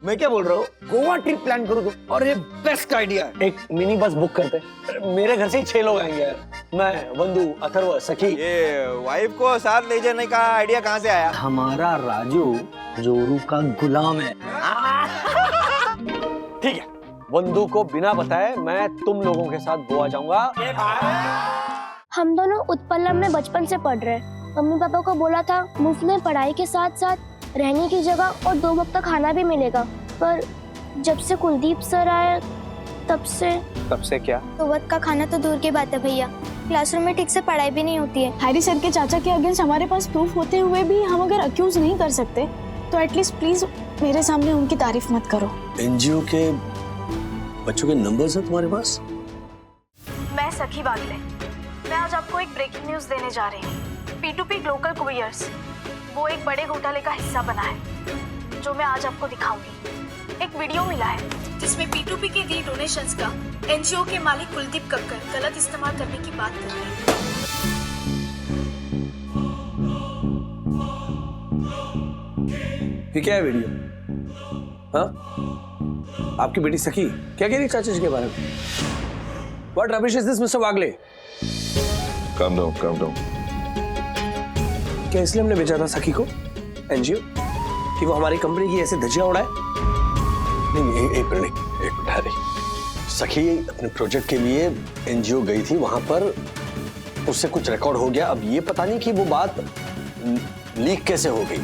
मैं क्या बोल रहा हूँ, गोवा ट्रिप प्लान करो तुम। और ये बेस्ट आइडिया है। एक मिनी बस बुक करते, मेरे घर से ही 6 लोग आएंगे यार। मैं, वंदू, अथर्व, सखी। ये वाइफ को साथ ले जाने का आइडिया कहाँ से आया? हमारा राजू जोरू का गुलाम है। ठीक है, वंदू को बिना बताए मैं तुम लोगों के साथ गोवा जाऊंगा। हम दोनों उत्पलम में बचपन से पढ़ रहे हैं। मम्मी पापा को बोला था मुफ्त में पढ़ाई के साथ साथ रहने की जगह और 2 वक्त का खाना भी मिलेगा, पर जब से कुलदीप सर आए तब से क्या? 2 वक्त का खाना तो दूर की बात है भैया, क्लासरूम में ठीक से पढ़ाई भी नहीं होती है। हैरी सर के चाचा के अगेंस्ट हमारे पास प्रूफ होते हुए भी हम अगर अक्यूज नहीं कर सकते तो एटलीस्ट प्लीज मेरे सामने उनकी तारीफ मत करो। एनजीओ के बच्चों के नंबर्स हैं तुम्हारे पास? मैं सखी बागले, मैं आज आपको एक ब्रेकिंग न्यूज देने जा रही हूँ। P2P ग्लोबल कुरियर्स वो एक बड़े घोटाले का हिस्सा बना है, जो मैं आज आपको दिखाऊंगी। एक वीडियो मिला है जिसमें P2P के दी डोनेशंस का एनजीओ के मालिक कुलदीप कक्कर गलत इस्तेमाल करने की बात कर रहे हैं। ये क्या है वीडियो? हाँ, आपकी बेटी सखी क्या कह रही है चाचा जी के बारे में? What rubbish is this, Mr. Wagle? Calm down, calm down. क्या इसलिए हमने भेजा था सखी को एनजीओ कि वो हमारी कंपनी की ऐसे धज्जियां उड़ाए? नहीं, एक मिनट हैरी। सखी अपने प्रोजेक्ट के लिए एनजीओ गई थी, वहां पर उससे कुछ रिकॉर्ड हो गया। अब ये पता नहीं कि वो बात लीक कैसे हो गई।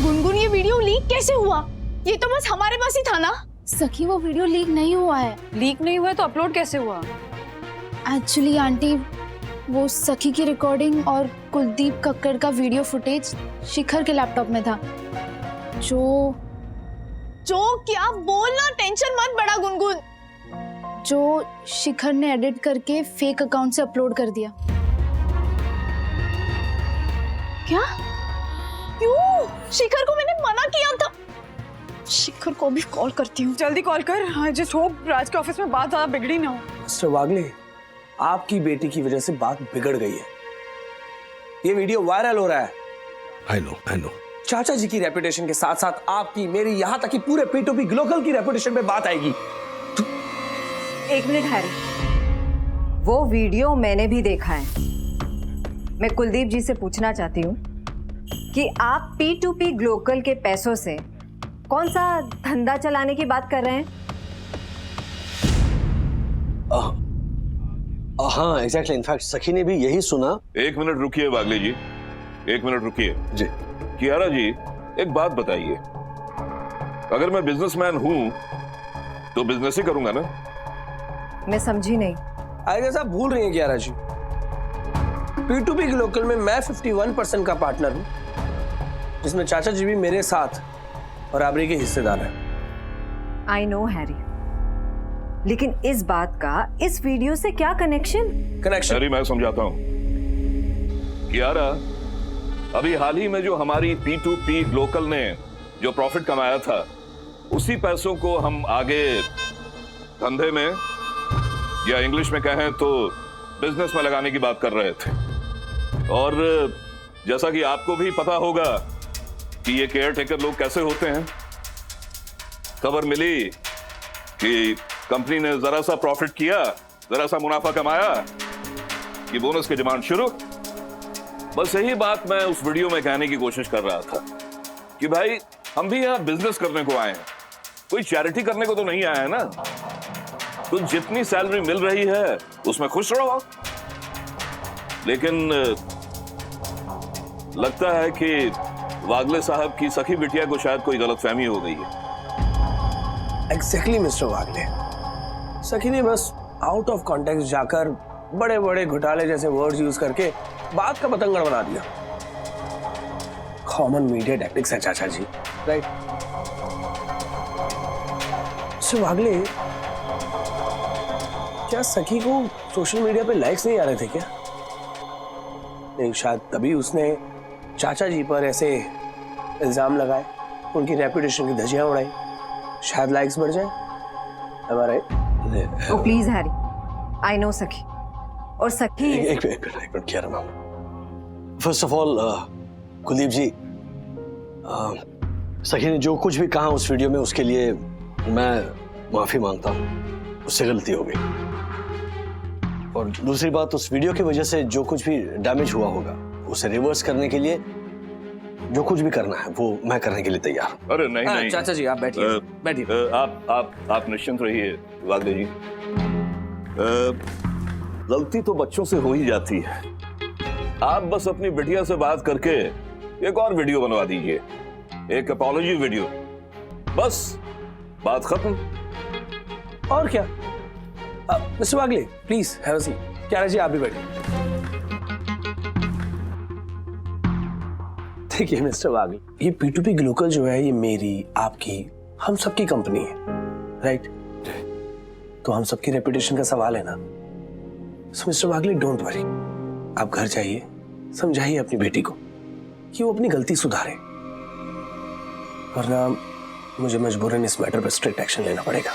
गुनगुन, ये वीडियो लीक कैसे हुआ? ये तो बस हमारे पास ही था ना। सखी, वो वीडियो लीक नहीं हुआ है। लीक नहीं हुआ तो अपलोड कैसे हुआ? एक्चुअली आंटी, वो सखी की रिकॉर्डिंग और कुलदीप कक्कर का वीडियो फुटेज शिखर के लैपटॉप में था, जो क्या बोलना, टेंशन मत बड़ा गुनगुन। जो शिखर ने एडिट करके फेक अकाउंट से अपलोड कर दिया। क्या? क्यों? शिखर को मैंने मना किया था। शिखर को भी कॉल करती हूँ। जल्दी कॉल कर। आई जस्ट होप राज के ऑफिस में बात ज्यादा बिगड़ी ना हो। मिस्टर वागले, आपकी बेटी की वजह से बात बिगड़ गई है। ये वीडियो वायरल हो रहा है। I know. चाचा जी की रेपुटेशन के साथ साथ आपकी, मेरी, यहाँ तक कि पूरे P2P ग्लोबल की रेपुटेशन पे बात आएगी। एक मिनट हैरी, वो वीडियो मैंने भी देखा है। मैं कुलदीप जी से पूछना चाहती हूँ कि आप P2P ग्लोबल के पैसों से कौन सा धंधा चलाने की बात कर रहे हैं? हाँ, एग्जैक्टली। इनफैक्ट सखी ने भी यही सुना। एक मिनट रुकिए वागले जी, एक मिनट रुकिए जी। कियारा जी, एक बात बताइए, अगर मैं बिजनेसमैन हूं तो बिजनेस ही करूंगा ना? मैं समझी नहीं। आई गेस आप भूल रही हैं कियारा जी, P2P ग्लोबल में मैं 51% का पार्टनर हूं, जिसमें चाचा जी भी मेरे साथ बराबरी के हिस्सेदार हैं। आई नो हैरी, लेकिन इस बात का इस वीडियो से क्या कनेक्शन? हैरी, मैं समझाता हूं। कियारा, अभी हाल ही में जो हमारी P2P ग्लोबल ने जो प्रॉफिट कमाया था, उसी पैसों को हम आगे धंधे में, या इंग्लिश में कहें तो बिजनेस में लगाने की बात कर रहे थे। और जैसा कि आपको भी पता होगा कि ये केयर टेकर लोग कैसे होते हैं, खबर मिली कि कंपनी ने जरा सा प्रॉफिट किया, जरा सा मुनाफा कमाया कि बोनस की डिमांड शुरू। बस यही बात मैं उस वीडियो में कहने की कोशिश कर रहा था कि भाई, हम भी यहाँ बिजनेस करने को आए हैं, कोई चैरिटी करने को तो नहीं आए हैं ना। तो जितनी सैलरी मिल रही है उसमें खुश रहो। लेकिन लगता है कि वागले साहब की सखी बिटिया को शायद कोई गलतफहमी हो गई है। एग्जैक्टली मिस्टर वागले, सखी ने बस आउट ऑफ कॉन्टेक्स्ट जाकर बड़े बड़े घोटाले जैसे वर्ड्स यूज करके बात का बतंगड़ बना दिया। कॉमन मीडिया टैक्टिक्स है चाचा जी, राइट? मिस्टर वागले, क्या सखी को सोशल मीडिया पे लाइक्स नहीं आ रहे थे क्या? नहीं, शायद तभी उसने चाचा जी पर ऐसे इल्जाम लगाए, उनकी रेपुटेशन की धज्जियां उड़ाई, शायद लाइक्स बढ़ जाए। Am I right? Oh please Harry, I know Sakhi, और सखी एक minute Kiara ma'am. First of all Kuldeep ji, Sakhi ने जो कुछ भी कहा उस वीडियो में, उसके लिए मैं माफी मांगता हूँ, उससे गलती हो गई। और दूसरी बात, उस वीडियो की वजह से जो कुछ भी डैमेज हुआ होगा उसे रिवर्स करने के लिए जो कुछ भी करना है वो मैं करने के लिए तैयार हूँ। अरे नहीं नहीं चाचा जी आप बैठिए, बैठिए। आप निश्चिंत रहिए वागले जी। गलती तो बच्चों से हो ही जाती है। आप बस अपनी बिटिया से बात करके एक और वीडियो बनवा दीजिए, एक अपॉलॉजी वीडियो, बस बात खत्म। और क्या? Mister Wagle please have a seat. Kiara ji आप भी बैठिए। देखिए मिस्टर वागले, ये P2P ग्लोकल जो है ये मेरी, आपकी, हम सबकी कंपनी है, राइट? तो हम सबकी रेपुटेशन का सवाल है ना। सो मिस्टर वागले डोंट वरी, आप घर जाइए, समझाइए अपनी बेटी को कि वो अपनी गलती सुधारे, वरना मुझे मजबूरन इस मैटर पर स्ट्रिक्ट एक्शन लेना पड़ेगा।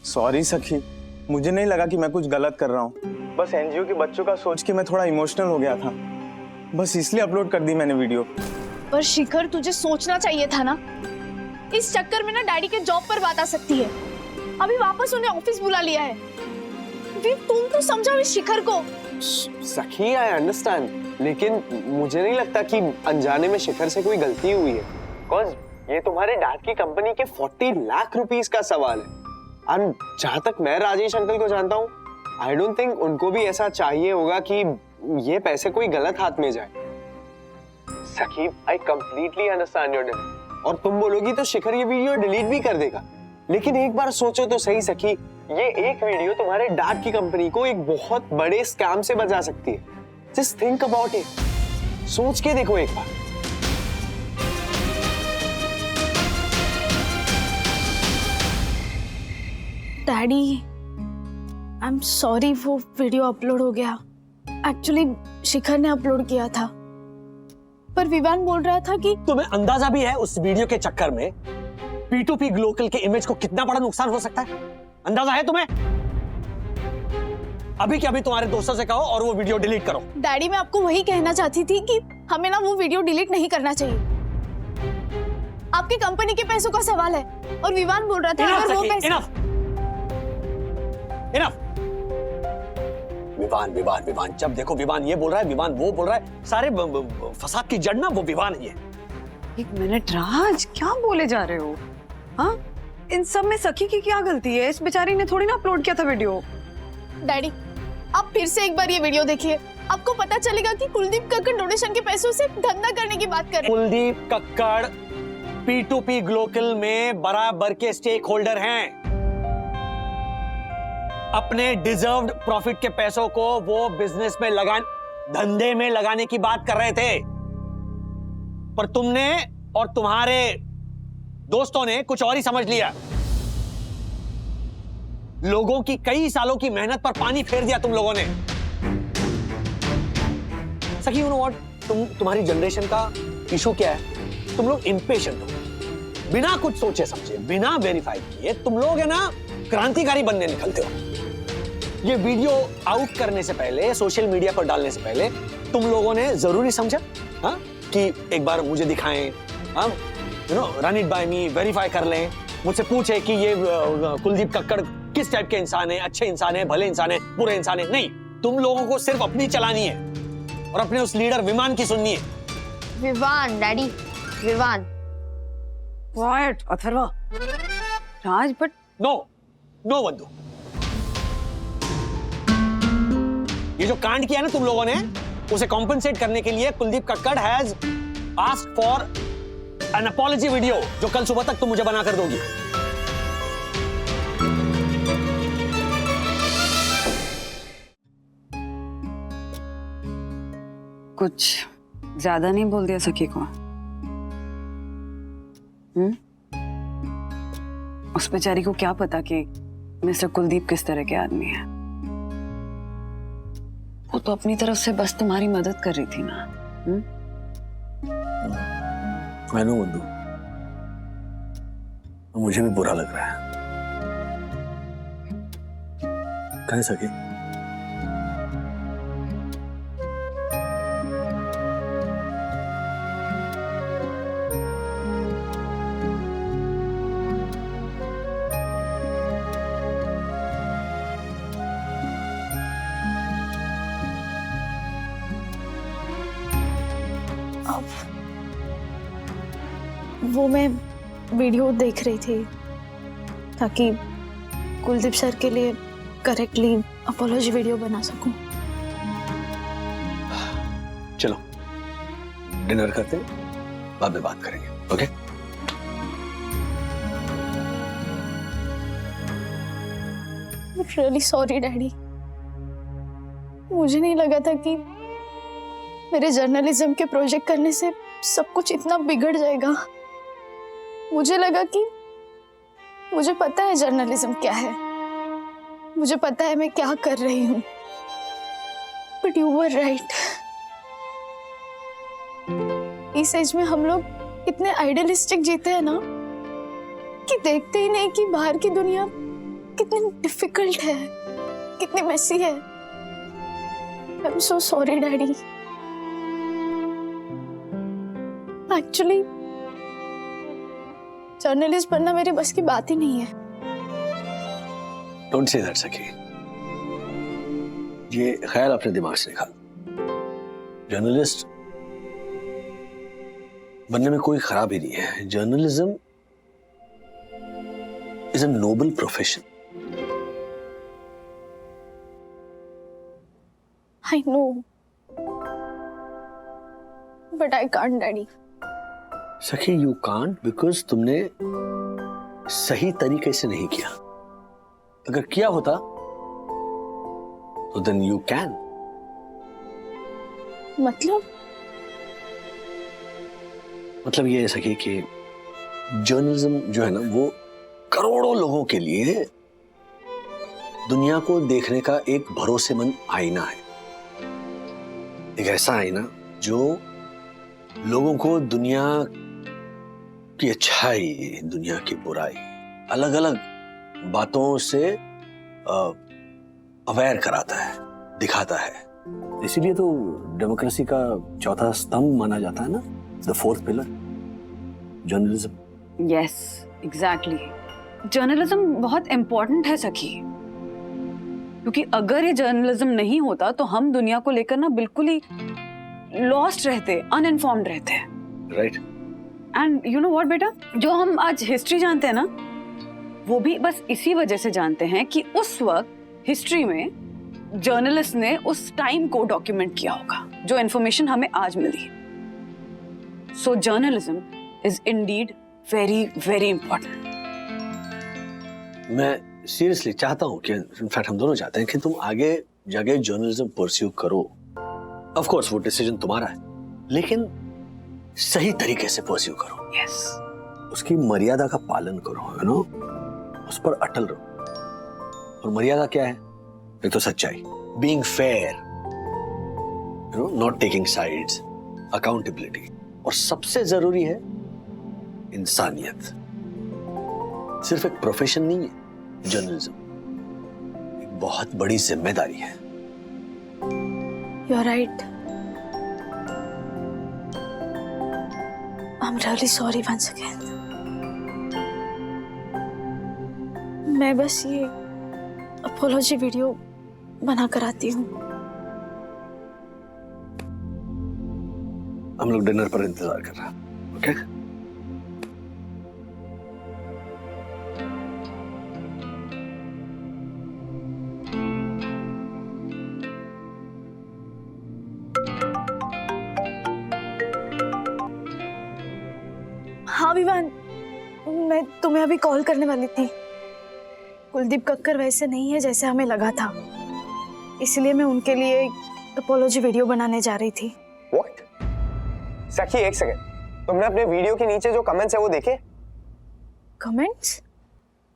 सॉरी सखी, मुझे नहीं लगा कि मैं कुछ गलत कर रहा हूँ। बस एनजीओ के बच्चों का सोच के मैं थोड़ा इमोशनल हो गया था, बस इसलिए अपलोड कर दी मैंने वीडियो। पर शिखर तुझे सोचना चाहिए था ना, इस चक्कर में ना डैडी के जॉब पर बात आ सकती है। अभी वापस उन्हें ऑफिस बुला लिया है। तुम तो समझाओ इस शिखर को। सखी आई अंडरस्टैंड, लेकिन मुझे नहीं लगता कि अनजाने में शिखर से कोई गलती हुई है। बिकॉज ये तुम्हारे डैड की कंपनी के 40 लाख रुपीस का सवाल है। और जहां तक मैं राजेश अंकल को जानता हूँ, आई डोंट थिंक उनको भी ऐसा चाहिए होगा कि ये पैसे कोई गलत हाथ में जाए। सखी I completely understand your demand. और तुम बोलोगी तो शिखर ये वीडियो डिलीट भी कर देगा, लेकिन एक बार सोचो तो सही सखी, ये एक वीडियो तुम्हारे डैड की कंपनी को एक बहुत बड़े स्कैम से बचा सकती है। जस्ट थिंक अबाउट इट, सोच के देखो एक बार। डैडी आई एम सॉरी, वो वीडियो अपलोड हो गया। एक्चुअली शिखर ने अपलोड किया था, पर विवान बोल रहा था कि तुम्हें अंदाजा भी है उस वीडियो के चक्कर में P2P ग्लोकल के इमेज को कितना बड़ा नुकसान हो सकता है? अंदाजा है तुम्हें? अभी क्या अभी तुम्हारे दोस्तों से कहो और वो वीडियो डिलीट करो। डैडी मैं आपको वही कहना चाहती थी कि हमें ना वो वीडियो डिलीट नहीं करना चाहिए। आपकी कंपनी के पैसों का सवाल है, और विवान बोल रहा था अगर वो पैसे इनफ। विवान जब देखो विवान ये बोल रहा है, विवान वो बोल रहा है, सारे फसाद की जड़ ना वो विवान ही है। एक मिनट राज, क्या बोले जा रहे हो? हाँ, इन सब में सखी की क्या गलती है? इस बेचारी ने थोड़ी ना अपलोड किया था वीडियो। डैडी आप फिर से एक बार ये वीडियो देखिए, आपको पता चलेगा कि कुलदीप कक्कड़ डोनेशन के पैसों से धंधा करने की बात कर रहे हैं। कुलदीप कक्कड़ P2P ग्लोकल में बराबर के स्टेक होल्डर हैं। अपने डिजर्व्ड प्रॉफिट के पैसों को वो बिजनेस में धंधे में लगाने की बात कर रहे थे, पर तुमने और तुम्हारे दोस्तों ने कुछ और ही समझ लिया। लोगों की कई सालों की मेहनत पर पानी फेर दिया तुम लोगों ने। सखी यू नो व्हाट, तुम्हारी जनरेशन का इशू क्या है? तुम लोग इंपेशेंट हो, बिना कुछ सोचे समझे, बिना वेरीफाई किए तुम लोग है ना क्रांतिकारी बनने निकलते हो। ये वीडियो आउट करने से पहले, सोशल मीडिया पर डालने से पहले तुम लोगों ने जरूरी समझा हाँ कि एक बार मुझे दिखाएं, हाँ you know run it by me, verify कर लें, मुझसे पूछे कि ये कुलदीप कक्कड़ किस टाइप के इंसान है, अच्छे इंसान है, भले इंसान है, बुरे इंसान है। नहीं, तुम लोगों को सिर्फ अपनी चलानी है और अपने उस लीडर विमान की सुननी है। Vivan daddy, Vivan. Quite Atharva. Raj but no वंदु, ये जो कांड किया ना तुम लोगों ने, उसे कॉम्पेंसेट करने के लिए Kuldeep Kakkar has asked for an apology video, जो कल सुबह तक तुम मुझे बना कर दोगी। कुछ ज्यादा नहीं बोल दिया सखी को? उस बेचारी को क्या पता कि मिस्टर कुलदीप किस तरह के आदमी है। वो तो अपनी तरफ से बस तुम्हारी मदद कर रही थी ना। I know वंदु, मुझे भी बुरा लग रहा है। कह सके वो मैं वीडियो देख रही थी ताकि कुलदीप सर के लिए करेक्टली अपोलॉजी वीडियो बना सकूं। चलो डिनर करते हैं, बाद में बात करेंगे। ओके रियली सॉरी डैडी, मुझे नहीं लगा था कि मेरे जर्नलिज्म के प्रोजेक्ट करने से सब कुछ इतना बिगड़ जाएगा। मुझे लगा कि मुझे पता है जर्नलिज्म क्या है, मुझे पता है मैं क्या कर रही हूँ, बट यू वर राइट। इस एज में हम लोग इतने आइडियलिस्टिक जीते हैं ना कि देखते ही नहीं कि बाहर की दुनिया कितनी डिफिकल्ट है, कितनी मेसी है। I am so sorry daddy. Actually journalist बनना मेरी बस की बात ही नहीं है। डोंट से दैट सखी, ये ख्याल अपने दिमाग से निकाल। जर्नलिस्ट बनने में कोई खराबी नहीं है। Journalism is a noble profession. I know, but I can't, Daddy. सखी यू कांट बिकॉज तुमने सही तरीके से नहीं किया। अगर किया होता तो देन यू कैन। मतलब ये है सखी कि जर्नलिज्म जो है ना वो करोड़ों लोगों के लिए दुनिया को देखने का एक भरोसेमंद आईना है। एक ऐसा आईना जो लोगों को दुनिया की अच्छाई, दुनिया की बुराई, अलग अलग बातों से अवेयर कराता है, दिखाता है। इसीलिए तो डेमोक्रेसी का चौथा स्तंभ माना जाता है ना, the fourth pillar, journalism. Yes exactly, journalism बहुत इंपॉर्टेंट है सखी, क्योंकि अगर ये जर्नलिज्म नहीं होता तो हम दुनिया को लेकर ना बिल्कुल ही लॉस्ट रहते, अनइन्फॉर्म्ड रहते हैं। Right. And you know what बेटा, जो हम आज हिस्ट्री जानते हैं ना, वो भी बस इसी वजह से जानते हैं कि उस वक्त हिस्ट्री में जर्नलिस्ट ने उस टाइम को डॉक्यूमेंट किया होगा, जो इन्फॉर्मेशन हमें आज मिली। So journalism is indeed very very important. मैं सीरियसली चाहता हूं कि इनफैक्ट हम दोनों चाहते हैं कि तुम आगे जाके जर्नलिज्म परस्यू करो। ऑफ कोर्स वो डिसीजन तुम्हारा है, लेकिन सही तरीके से परस्यू करो। यस। उसकी मर्यादा का पालन करो, यू नो, उस पर अटल रहो। और मर्यादा क्या है? एक तो सच्चाई, being fair, you know, not taking sides, accountability, और सबसे जरूरी है इंसानियत। सिर्फ एक प्रोफेशन नहीं है जर्नलिज्म, एक बहुत बड़ी जिम्मेदारी है। You're right. I'm really sorry once again. मैं बस ये अपोलॉजी वीडियो बना कर आती हूँ। हम लोग डिनर पर इंतजार कर रहे हैं। ओके? हाँ विवान, मैं तुम्हें अभी कॉल करने वाली थी। कुलदीप कक्कर वैसे नहीं है जैसे हमें लगा था, इसलिए मैं उनके लिए अपोलॉजी वीडियो बनाने जा रही थी। What? सखी एक सेकंड, तुमने अपने वीडियो के नीचे जो कमेंट्स है वो देखे? कमेंट्स?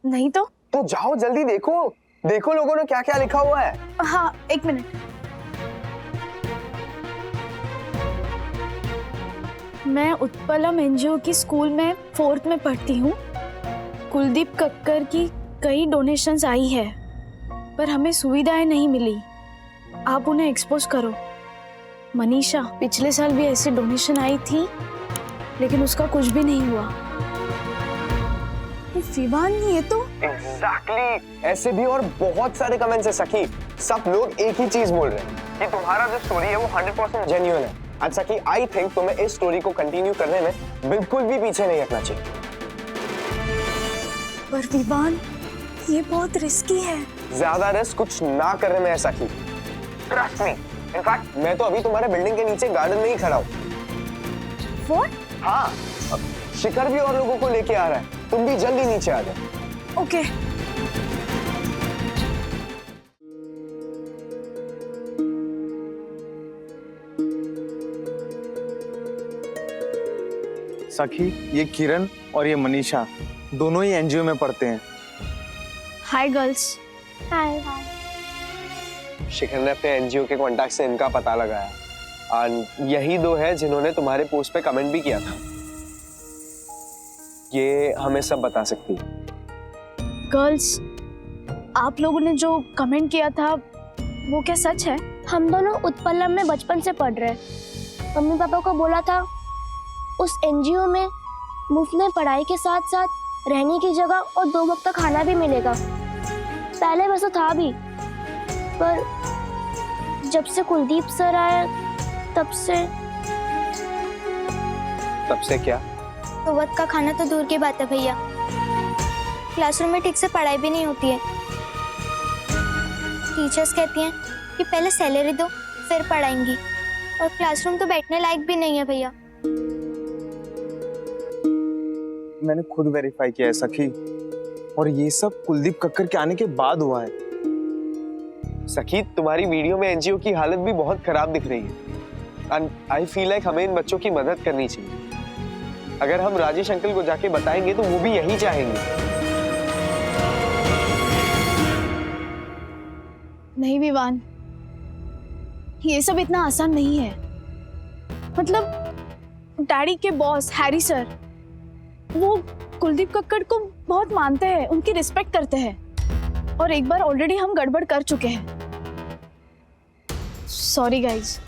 नहीं तो जाओ जल्दी देखो, देखो लोगों ने क्या क्या लिखा हुआ है। हाँ एक मिनट। मैं उत्पलम एनजीओ की स्कूल में 4th में पढ़ती हूँ। कुलदीप कक्कर की कई डोनेशंस आई है, पर हमें सुविधाएं नहीं मिली। आप उन्हें एक्सपोज करो। मनीषा, पिछले साल भी ऐसी डोनेशन आई थी, लेकिन उसका कुछ भी नहीं हुआ। विवान, ये तो एग्जैक्टली ऐसे भी और बहुत सारे कमेंट्स है सखी। सब लोग एक ही चीज बोल रहे हैं कि तुम्हारा जो स्टोरी है वो 100% जेन्युइन है। एंड सखी आई थिंक तुम्हें इस स्टोरी को कंटिन्यू करने में बिल्कुल भी पीछे नहीं हटना चाहिए। पर विवान, ये बहुत रिस्की है। ज्यादा रिस्क कुछ ना करने में है सखी, ट्रस्ट मी। इनफैक्ट मैं तो अभी तुम्हारे बिल्डिंग के नीचे गार्डन में ही खड़ा हूँ। What? हाँ, शिखर भी और लोगों को लेके आ रहा है, तुम भी जल्दी नीचे आ जाओ। ओके। सखी, ये किरण और ये मनीषा दोनों ही एनजीओ में पढ़ते हैं। Hi girls. हाय। शिखर ने अपने एनजीओ के कांटेक्ट से इनका पता लगाया और यही दो है जिन्होंने तुम्हारे पोस्ट पे कमेंट भी किया था। ये हमें सब बता सकती है। गर्ल्स, आप लोगों ने जो कमेंट किया था वो क्या सच है? हम दोनों उत्पलम में बचपन से पढ़ रहे। मम्मी पापा को बोला था उस एनजीओ में मुफ्त में पढ़ाई के साथ साथ रहने की जगह और 2 वक्त का खाना भी मिलेगा। पहले वैसा था भी, पर जब से कुलदीप सर आए तब से क्या? 2 वक्त का खाना तो दूर की बात है भैया, क्लासरूम में ठीक से पढ़ाई भी नहीं होती है। टीचर्स कहती हैं कि पहले सैलरी दो फिर पढ़ाएंगी, और क्लासरूम तो बैठने लायक भी नहीं है भैया। मैंने खुद वेरीफाई किया है सखी, और ये सब कुलदीप कक्कर के आने के बाद हुआ है। सखी, तुम्हारी वीडियो में एनजीओ की हालत भी बहुत खराब दिख रही है एंड आई फील लाइक हमें इन बच्चों की मदद करनी चाहिए। अगर हम राजेश अंकल को जाके बताएंगे तो वो भी यही चाहेंगे। नहीं विवान, ये सब इतना आसान नहीं है। मतलब डैडी के बॉस हैरी सर, वो कुलदीप कक्कड़ को बहुत मानते हैं, उनकी रिस्पेक्ट करते हैं, और एक बार ऑलरेडी हम गड़बड़ कर चुके हैं। सॉरी गाइज,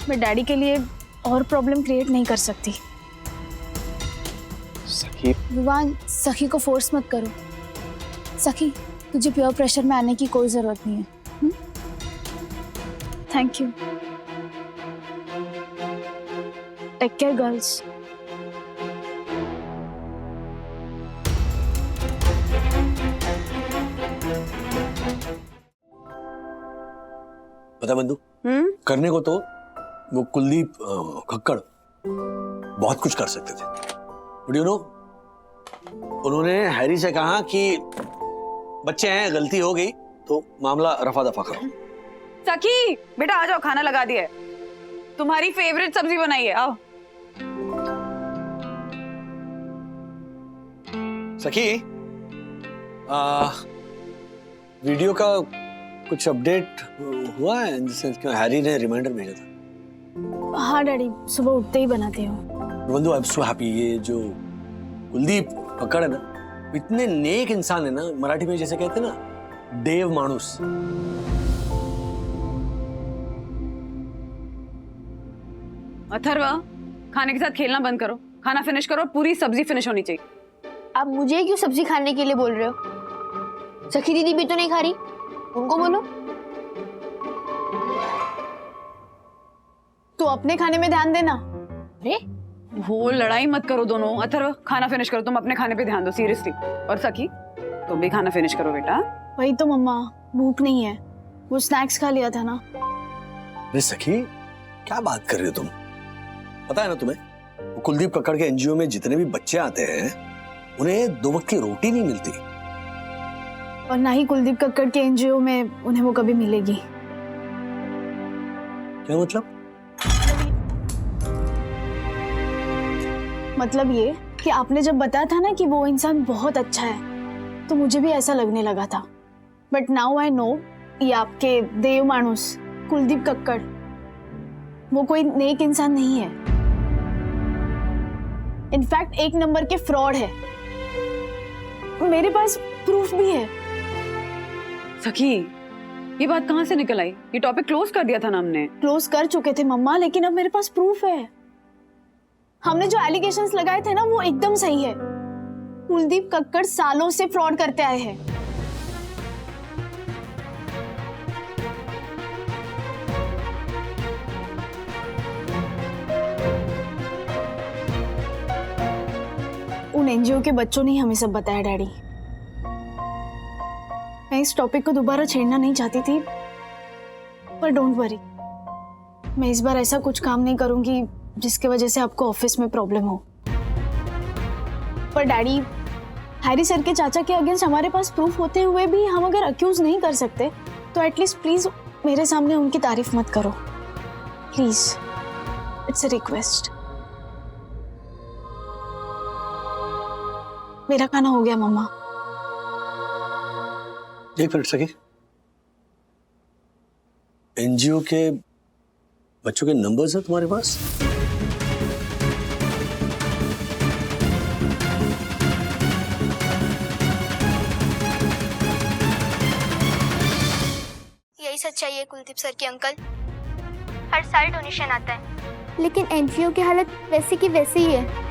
मैं डैडी के लिए और प्रॉब्लम क्रिएट नहीं कर सकती। सखी, विवान, सखी को फोर्स मत करो। सखी, तुझे प्योर प्रेशर में आने की कोई जरूरत नहीं है। Thank you. Take care girls. पता बंधु, करने को तो वो कुलदीप कक्कड़ बहुत कुछ कर सकते थे, बट यू नो, उन्होंने हैरी से कहा कि बच्चे हैं, गलती हो गई तो मामला रफा दफा करो। सखी, बेटा आ जाओ, खाना लगा दिया है। तुम्हारी फेवरेट सब्जी बनाई है, आओ। सखी, वीडियो का कुछ अपडेट हुआ है? हैरी ने रिमाइंडर भेजा था। हाँ डैडी, सुबह उठते ही बनाते हो। बंधु, आई एम सो हैप्पी। ये जो कुलदीप कक्कड़ है ना, इतने नेक इंसान है ना, मराठी में जैसे कहते हैं ना, देव मानुस। अथर्वा, खाने के साथ खेलना बंद करो, खाना फिनिश करो, पूरी सब्जी फिनिश होनी चाहिए। आप मुझे क्यों सब्जी खाने के लिए बोल रहे हो? सखी दीदी भी तो नहीं खा रही, उनको बोलो। तू अपने खाने में ध्यान देना। अरे वो लड़ाई मत करो दोनों। अथर्व, खाना फिनिश करो, तुम अपने खाने पे ध्यान दो सीरियसली। और सखी, तुम भी खाना फिनिश करो बेटा। वही तो मम्मा, भूख नहीं है, वो स्नैक्स खा लिया था ना। अरे सखी, क्या बात कर रही हो तुम? पता है ना तुम्हें, वो कुलदीप कक्कड़ के एनजीओ में जितने भी बच्चे आते हैं, उन्हें 2 वक्त की रोटी नहीं मिलती, और ना ही कुलदीप कक्कड़ के एनजीओ में उन्हें वो कभी मिलेगी। क्या मतलब? मतलब ये कि आपने जब बताया था ना कि वो इंसान बहुत अच्छा है, तो मुझे भी ऐसा लगने लगा था। बट नाउ आई नो, ये आपके देव मानुस कुलदीप कक्कड़, वो कोई नेक इंसान नहीं है। इनफैक्ट 1 नंबर के फ्रॉड है। मेरे पास प्रूफ भी है। सखी, ये बात कहाँ से निकल आई? ये टॉपिक क्लोज कर दिया था ना हमने। क्लोज कर चुके थे मम्मा, लेकिन अब मेरे पास प्रूफ है। हमने जो एलिगेशंस लगाए थे ना, वो एकदम सही है। कुलदीप कक्कड़ सालों से फ्रॉड करते आए हैं। उन एनजीओ के बच्चों ने ही हमें सब बताया डैडी। मैं इस टॉपिक को दोबारा छेड़ना नहीं चाहती थी, पर डोंट वरी, मैं इस बार ऐसा कुछ काम नहीं करूंगी जिसकी वजह से आपको ऑफिस में प्रॉब्लम हो। पर डैडी, हैरी सर के चाचा के अगेंस्ट हमारे पास प्रूफ होते हुए भी हम अगर अक्यूज नहीं कर सकते तो एटलीस्ट प्लीज मेरे सामने उनकी तारीफ मत करो, प्लीज, इट्स अ रिक्वेस्ट। मेरा खाना हो गया मम्मा। एक मिनट सके, एनजीओ के बच्चों के नंबर्स हैं तुम्हारे पास? यही सच्चाई है कुलदीप सर के अंकल। हर साल डोनेशन आता है, लेकिन एनजीओ की हालत वैसी की वैसी ही है।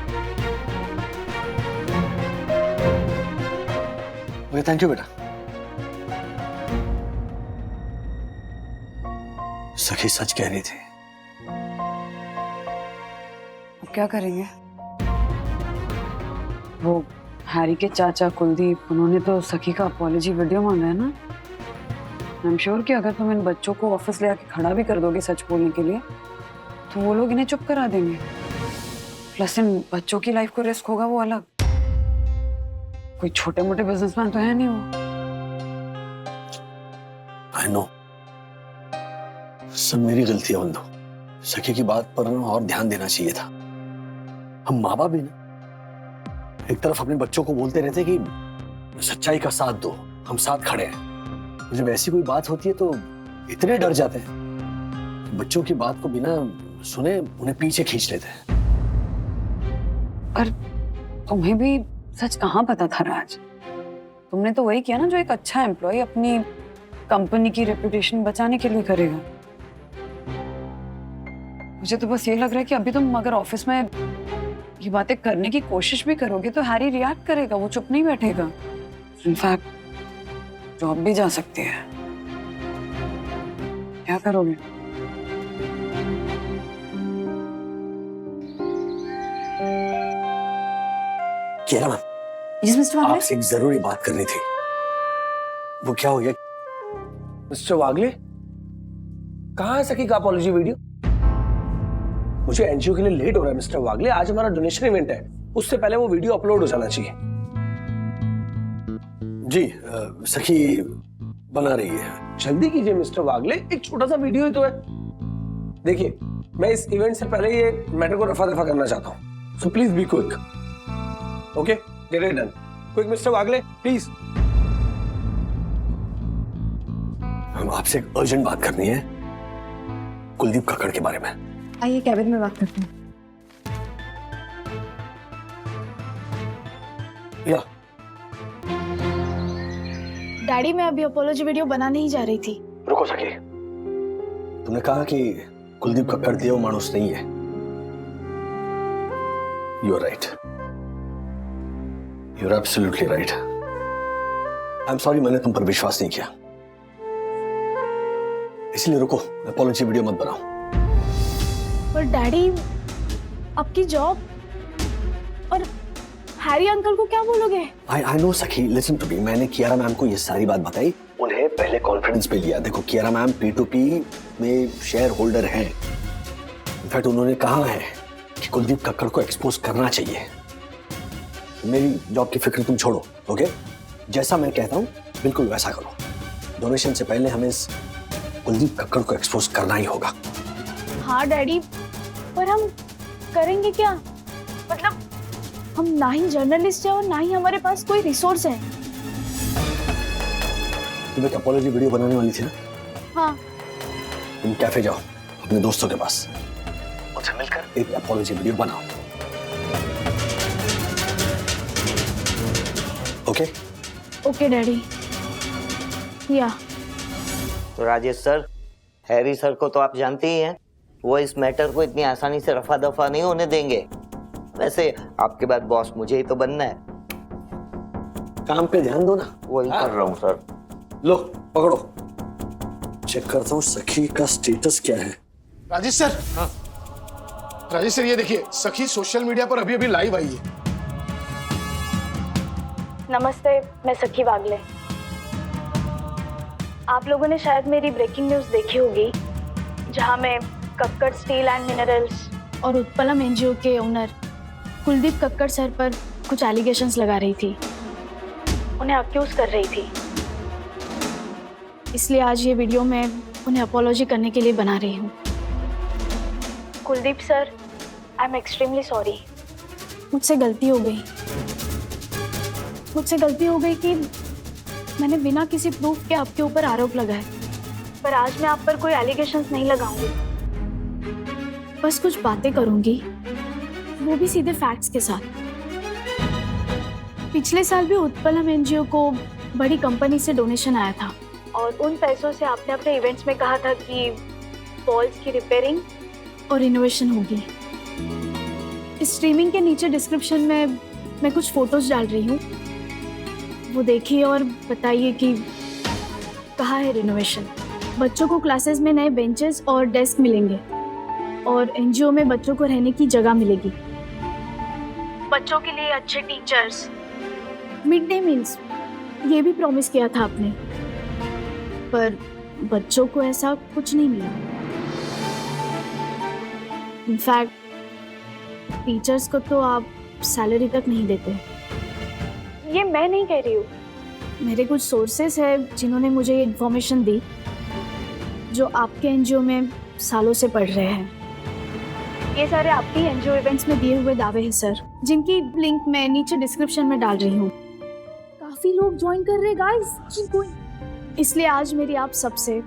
ओके, थैंक यू बेटा। सखी सच कह रही थी। अब क्या करेंगे? वो हैरी के चाचा कुलदीप, उन्होंने तो सखी का अपॉलॉजी वीडियो मांगा है ना। आई एम श्योर कि अगर तुम इन बच्चों को ऑफिस ले आके खड़ा भी कर दोगे सच बोलने के लिए, तो वो लोग इन्हें चुप करा देंगे। प्लस इन बच्चों की लाइफ को रिस्क होगा वो अलग। कोई छोटे मोटे बिजनेसमैन तो है नहीं वो। आई नो, सब मेरी गलती है बंदो। सखी की बात पर और ध्यान देना चाहिए था। हम माँ बाप भी ना एक तरफ अपने बच्चों को बोलते रहते कि सच्चाई का साथ दो, हम साथ खड़े हैं। जब ऐसी कोई बात होती है तो इतने डर जाते हैं, बच्चों की बात को बिना सुने उन्हें पीछे खींच लेते हैं। पर तुम्हें भी सच कहाँ पता था राज? तुमने तो वही किया ना जो एक अच्छा एम्प्लॉय अपनी कंपनी की रेपुटेशन बचाने के लिए करेगा। मुझे तो बस ये लग रहा है कि अभी तुम अगर ऑफिस में ये बातें करने की कोशिश भी करोगे तो हैरी रिएक्ट करेगा, वो चुप नहीं बैठेगा। इनफैक्ट जॉब भी जा सकती है। क्या करोगे? कियारा मैम, यस मिस्टर वागले। आपसे एक जरूरी बात करनी थी। वो क्या हो गया? मिस्टर वागले, कहाँ है सखी का अपॉलॉजी वीडियो? मुझे एनजीओ के लिए लेट हो रहा है मिस्टर वागले। आज हमारा डोनेशन इवेंट है, उससे पहले वो वीडियो अपलोड हो जाना चाहिए। जी सखी बना रही है। जल्दी कीजिए मिस्टर वागले, एक छोटा सा वीडियो ही तो है। देखिए, मैं इस इवेंट से पहले ये मैटर को रफा दफा करना चाहता हूँ, so please be quick. Okay, get it done. Quick mister Wagle, please. हम आपसे एक अर्जेंट बात करनी है कुलदीप कक्कड़ के बारे में। आइए कैबिन में बात करते हैं। या डैडी, मैं अभी अपोलॉजी वीडियो बनाने ही जा रही थी। रुको सके, तुमने कहा कि कुलदीप कक्कड़ देव मानुस नहीं है। You are right, you are absolutely right. I am sorry, मैंने तुम पर विश्वास नहीं किया, इसलिए रुको, अपोलॉजी वीडियो मत बनाओ। पर डैडी, आपकी जॉब और हैरी अंकल को क्या बोलोगे? आई नो सखी, लिसन टू मी। मैंने कियारा मैम को ये सारी बात बताई, उन्हें पहले कॉन्फिडेंस पे लिया। देखो, कियारा मैम P2P में शेयर होल्डर हैं। इनफैक्ट उन्होंने कहा है कि कुलदीप कक्कड़ को एक्सपोज करना चाहिए। मेरी जॉब की फिक्र तुम छोड़ो, ओके? जैसा मैं कहता हूँ बिल्कुल वैसा करो। डोनेशन से पहले हमें इस कुलदीप कक्कड़ को एक्सपोज करना ही होगा। हाँ डैडी, पर हम करेंगे क्या? मतलब हम ना ही जर्नलिस्ट हैं और ना ही हमारे पास कोई रिसोर्स है। तुम एक अपॉलॉजी वीडियो बनाने वाली थी ना? हाँ। तुम कैफे जाओ अपने दोस्तों के पास, उनसे मिलकर एक अपॉलॉजी वीडियो बनाओ, ओके? Okay daddy. या तो राजेश सर, हैरी सर को तो आप जानते ही हैं, वो इस मैटर को इतनी आसानी से रफा दफा नहीं होने देंगे। वैसे आपके बाद बॉस मुझे ही तो बनना है। काम पे ध्यान दो ना। वही कर रहा हूँ सर। लो पकड़ो, चेक करता हूँ सखी का स्टेटस क्या है। राजेश सर, हाँ राजेश सर, ये देखिए, सखी सोशल मीडिया पर अभी अभी लाइव आई है। नमस्ते, मैं सखी वागले। आप लोगों ने शायद मेरी ब्रेकिंग न्यूज़ देखी होगी, जहां मैं कक्कड़ स्टील एंड मिनरल्स और उत्पलम एनजीओ के ओनर कुलदीप कक्कड़ सर पर कुछ एलिगेशंस लगा रही थी, उन्हें अक्यूज कर रही थी। इसलिए आज ये वीडियो मैं उन्हें अपॉलॉजी करने के लिए बना रही हूँ। Kuldeep sir, I am extremely sorry. मुझसे गलती हो गई। मुझसे गलती हो गई कि मैंने बिना किसी प्रूफ के आपके ऊपर आरोप लगाए। पर आज मैं आप पर कोई एलिगेशंस नहीं लगाऊंगी, बस कुछ बातें करूंगी, वो भी सीधे फैक्ट्स के साथ। पिछले साल भी उत्पलम एनजीओ को बड़ी कंपनी से डोनेशन आया था और उन पैसों से आपने अपने इवेंट्स में कहा था कि वॉल्स की रिपेयरिंग और रिनोवेशन होगी। इस स्ट्रीमिंग के नीचे डिस्क्रिप्शन में मैं कुछ फोटोज डाल रही हूँ, वो देखिए और बताइए कि कहाँ है रिनोवेशन। बच्चों को क्लासेस में नए बेंचेस और डेस्क मिलेंगे और एनजीओ में बच्चों को रहने की जगह मिलेगी। बच्चों के लिए अच्छे टीचर्स, मिड डे मील्स, ये भी प्रॉमिस किया था आपने, पर बच्चों को ऐसा कुछ नहीं मिला। इनफैक्ट टीचर्स को तो आप सैलरी तक नहीं देते। ये मैं नहीं कह रही हूँ, मेरे कुछ सोर्सेस हैं जिन्होंने मुझे ये इन्फॉर्मेशन दी, जो आपके एनजीओ में सालों से पढ़ रहे हैं। ये सारे आपकी एनजीओ इवेंट्स में दिए हुए दावे हैं सर, जिनकी लिंक मैं नीचे डिस्क्रिप्शन में डाल रही हूँ। काफी लोग ज्वाइन कर रहे हैं गाइस। इसलिए आज मेरी आप सबसे,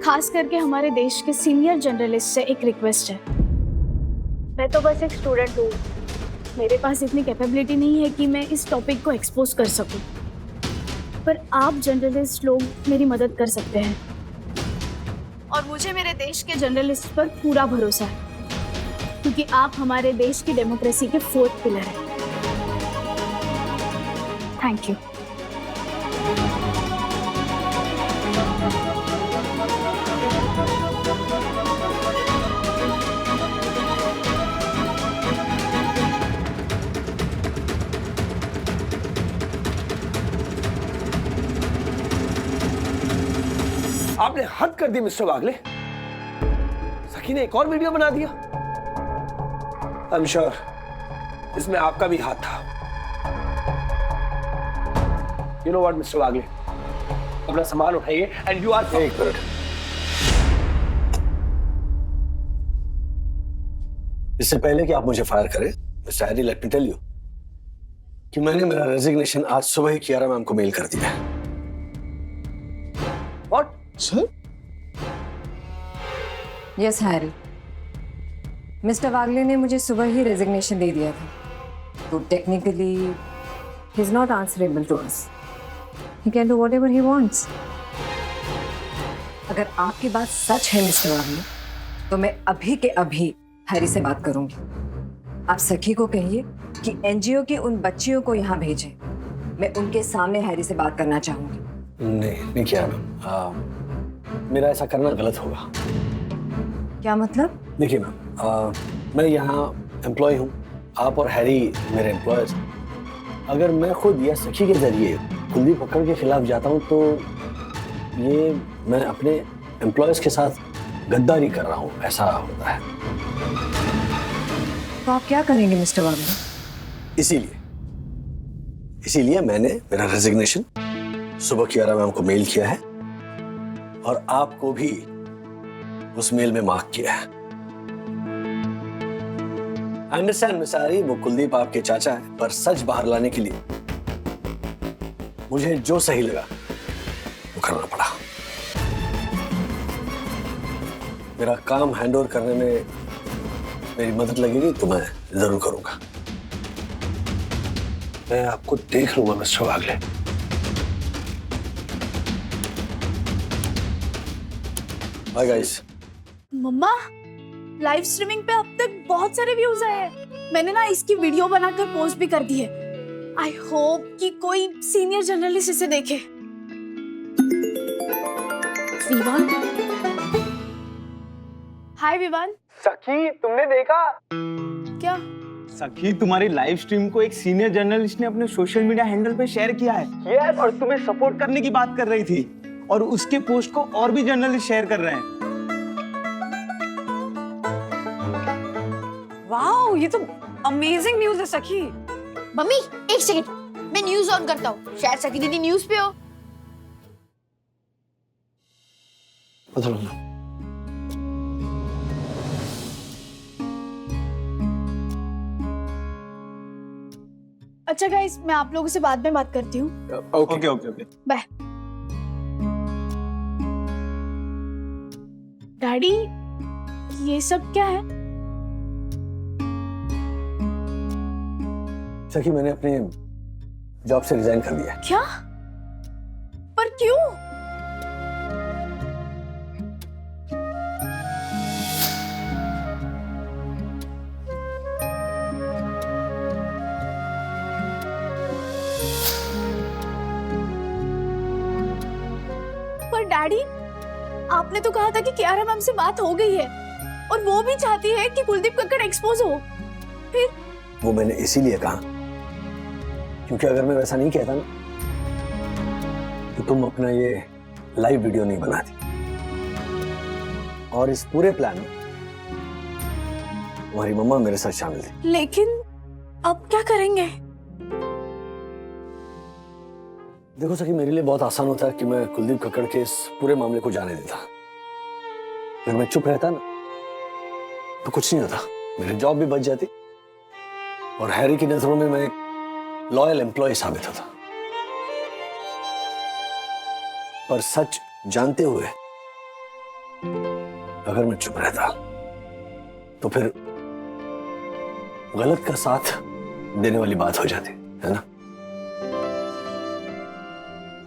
खास करके हमारे देश के सीनियर जर्नलिस्ट से एक रिक्वेस्ट है। मैं तो बस एक स्टूडेंट हूँ, मेरे पास इतनी कैपेबिलिटी नहीं है कि मैं इस टॉपिक को एक्सपोज कर सकूं, पर आप जर्नलिस्ट लोग मेरी मदद कर सकते हैं और मुझे मेरे देश के जर्नलिस्ट पर पूरा भरोसा है, क्योंकि आप हमारे देश की डेमोक्रेसी के 4th पिलर हैं। Thank you. आपने हद कर दी मिस्टर वागले। सखी ने एक और वीडियो बना दिया। आई एम श्योर इसमें आपका भी हाथ था। You know what mister Wagle, अपना सामान उठाइए एंड यू आर। एक मिनट, इससे पहले कि आप मुझे फायर करें, mister Harry, let me tell you कि मैंने मेरा रेजिग्नेशन आज सुबह ही कियारा मैम को मेल कर दिया है। What sir? Yes Harry, mister Wagle ने मुझे सुबह ही रेजिग्नेशन दे दिया था, तो technically he is not answerable to us. He can do whatever he wants. अगर आपकी बात सच है मिस्टर वागले, तो मैं अभी के अभी हैरी से बात करूंगी। आप सखी को कहिए कि एनजीओ की उन बच्चियों को यहाँ भेजें। मैं उनके सामने हैरी से बात करना चाहूंगी। नहीं किया मैम, मेरा ऐसा करना गलत होगा। क्या मतलब? देखिए मैम, मैं यहाँ एम्प्लॉय हूँ, आप और हैरी मेरे एम्प्लॉयर्स। अगर मैं खुद या सखी के जरिए कुलदीप कक्कड़ के खिलाफ जाता हूँ तो ये मैं अपने एम्प्लॉयर्स के साथ गद्दारी कर रहा हूँ, ऐसा होता है। तो आप क्या करेंगे मिस्टर वागले? इसीलिए मैंने मेरा रेजिग्नेशन सुबह कियारा मैम को मेल किया है और आपको भी उस मेल में मार्क किया है। आई अंडरस्टैंड मिस आरी, वो कुलदीप आपके चाचा है, पर सच बाहर लाने के लिए मुझे जो सही लगा वो करना पड़ा। मेरा काम हैंडओवर करने में मेरी मदद लगेगी तो मैं जरूर करूंगा। मैं आपको देख लूंगा मिस्टर वागले। Bye guys. मम्मा, लाइव स्ट्रीमिंग पे अब तक बहुत सारे व्यूज आए हैं। मैंने ना इसकी वीडियो बनाकर पोस्ट भी कर दी है। आई होप कि कोई सीनियर जर्नलिस्ट इसे देखे। विवान, हाय विवान। सखी, तुमने देखा? क्या? सखी तुम्हारी लाइव स्ट्रीम को एक सीनियर जर्नलिस्ट ने अपने सोशल मीडिया हैंडल पे शेयर किया है। यस, और तुम्हें सपोर्ट करने की बात कर रही थी और उसके पोस्ट को और भी जर्नलिस्ट शेयर कर रहे हैं। वाओ, ये तो अमेजिंग न्यूज़ है सखी। मम्मी एक सेकंड, मैं न्यूज ऑन करता हूँ, शायद सखी दीदी न्यूज पे हो। अच्छा गाइस, मैं आप लोगों से बाद में बात करती हूँ। Okay okay okay. Bye. Daddy, ये सब क्या है? सखी, मैंने अपने जॉब से रिजाइन कर दिया। क्या? पर क्यों? पर डैडी, आपने तो कहा था कि कियारा मैम से बात हो गई है और वो भी चाहती है कि कुलदीप कक्कड़ एक्सपोज हो। फिर वो मैंने इसीलिए कहा क्योंकि अगर मैं वैसा नहीं कहता ना तो तुम अपना ये लाइव वीडियो नहीं बनाती और इस पूरे प्लान में तुम्हारी मम्मा मेरे साथ शामिल थी। लेकिन अब क्या करेंगे? देखो सखी, मेरे लिए बहुत आसान होता है कि मैं कुलदीप कक्कड़ के इस पूरे मामले को जाने देता। अगर मैं चुप रहता ना तो कुछ नहीं होता, मेरी जॉब भी बच जाती और हैरी की नजरों में मैं एक लॉयल एम्प्लॉय साबित होता। पर सच जानते हुए अगर मैं चुप रहता तो फिर गलत का साथ देने वाली बात हो जाती है ना।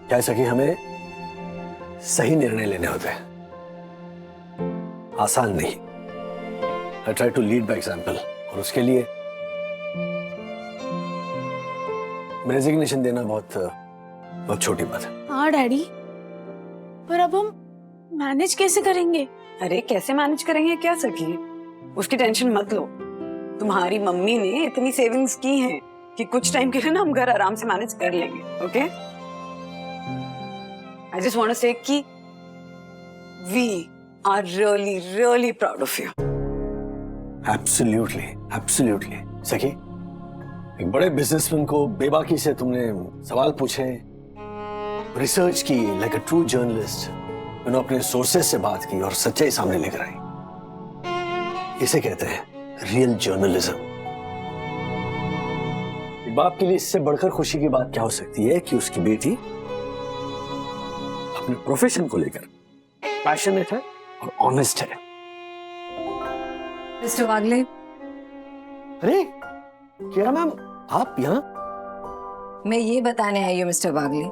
क्या सकी, हमें सही निर्णय लेने होते हैं, आसान नहीं। I try to lead by example और उसके लिए रेजिग्नेशन देना बहुत छोटी बात है। हाँ डैडी, पर अब हम मैनेज कैसे करेंगे? अरे कैसे मैनेज करेंगे क्या सखी, उसकी टेंशन मत लो। तुम्हारी मम्मी ने इतनी सेविंग्स की हैं कि कुछ टाइम के लिए ना हम घर आराम से मैनेज कर लेंगे। Okay, I just want to say कि we are really really proud of you. Absolutely absolutely सखी, एक बड़े बिजनेसमैन को बेबाकी से तुमने सवाल पूछे, रिसर्च की लाइक अ ट्रू जर्नलिस्ट, उन्होंने अपने सोर्सेस से बात की और सच्चाई सामने लेकर आई। इसे कहते हैं रियल जर्नलिज्म। बाप के लिए इससे बढ़कर खुशी की बात क्या हो सकती है कि उसकी बेटी अपने प्रोफेशन को लेकर पैशनेट है और ऑनेस्ट है। मिस्टर वागले, अरे क्या मैम, आप यहाँ? मैं ये बताने आई हूँ मिस्टर वागले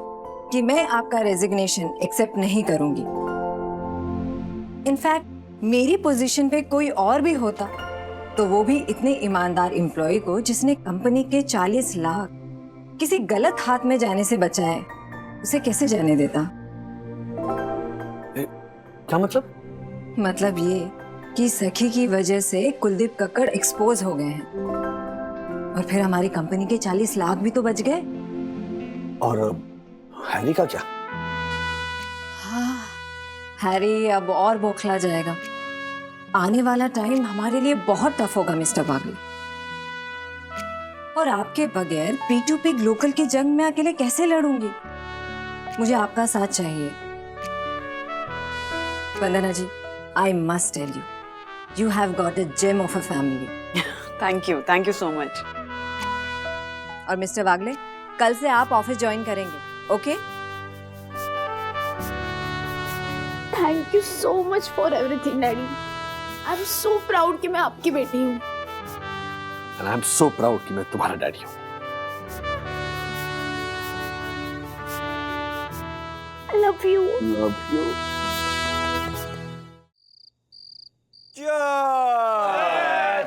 कि मैं आपका रेजिग्नेशन एक्सेप्ट नहीं करूंगी। इनफैक्ट मेरी पोजीशन पे कोई और भी होता तो वो भी इतने ईमानदार एम्प्लॉय को जिसने कंपनी के 40 लाख किसी गलत हाथ में जाने से बचाए, उसे कैसे जाने देता? क्या मतलब? मतलब ये कि सखी की वजह से कुलदीप कक्कड़ एक्सपोज हो गए हैं और फिर हमारी कंपनी के 40 लाख भी तो बच गए। और हैरी का क्या? हाँ, हैरी अब और बौखला जाएगा। आने वाला टाइम हमारे लिए बहुत टफ होगा मिस्टर वागले, और आपके बगैर P2P ग्लोकल की जंग में अकेले कैसे लड़ूंगी? मुझे आपका साथ चाहिए। वंदना जी, I must tell you, you have got a gem of a family. Thank you so much. और मिस्टर वागले, कल से आप ऑफिस ज्वाइन करेंगे, okay? Thank you so much for everything daddy. I am so proud कि मैं आपकी बेटी हूँ। And I'm so proud कि मैं तुम्हारा डैडी हूँ। I love you. Love you.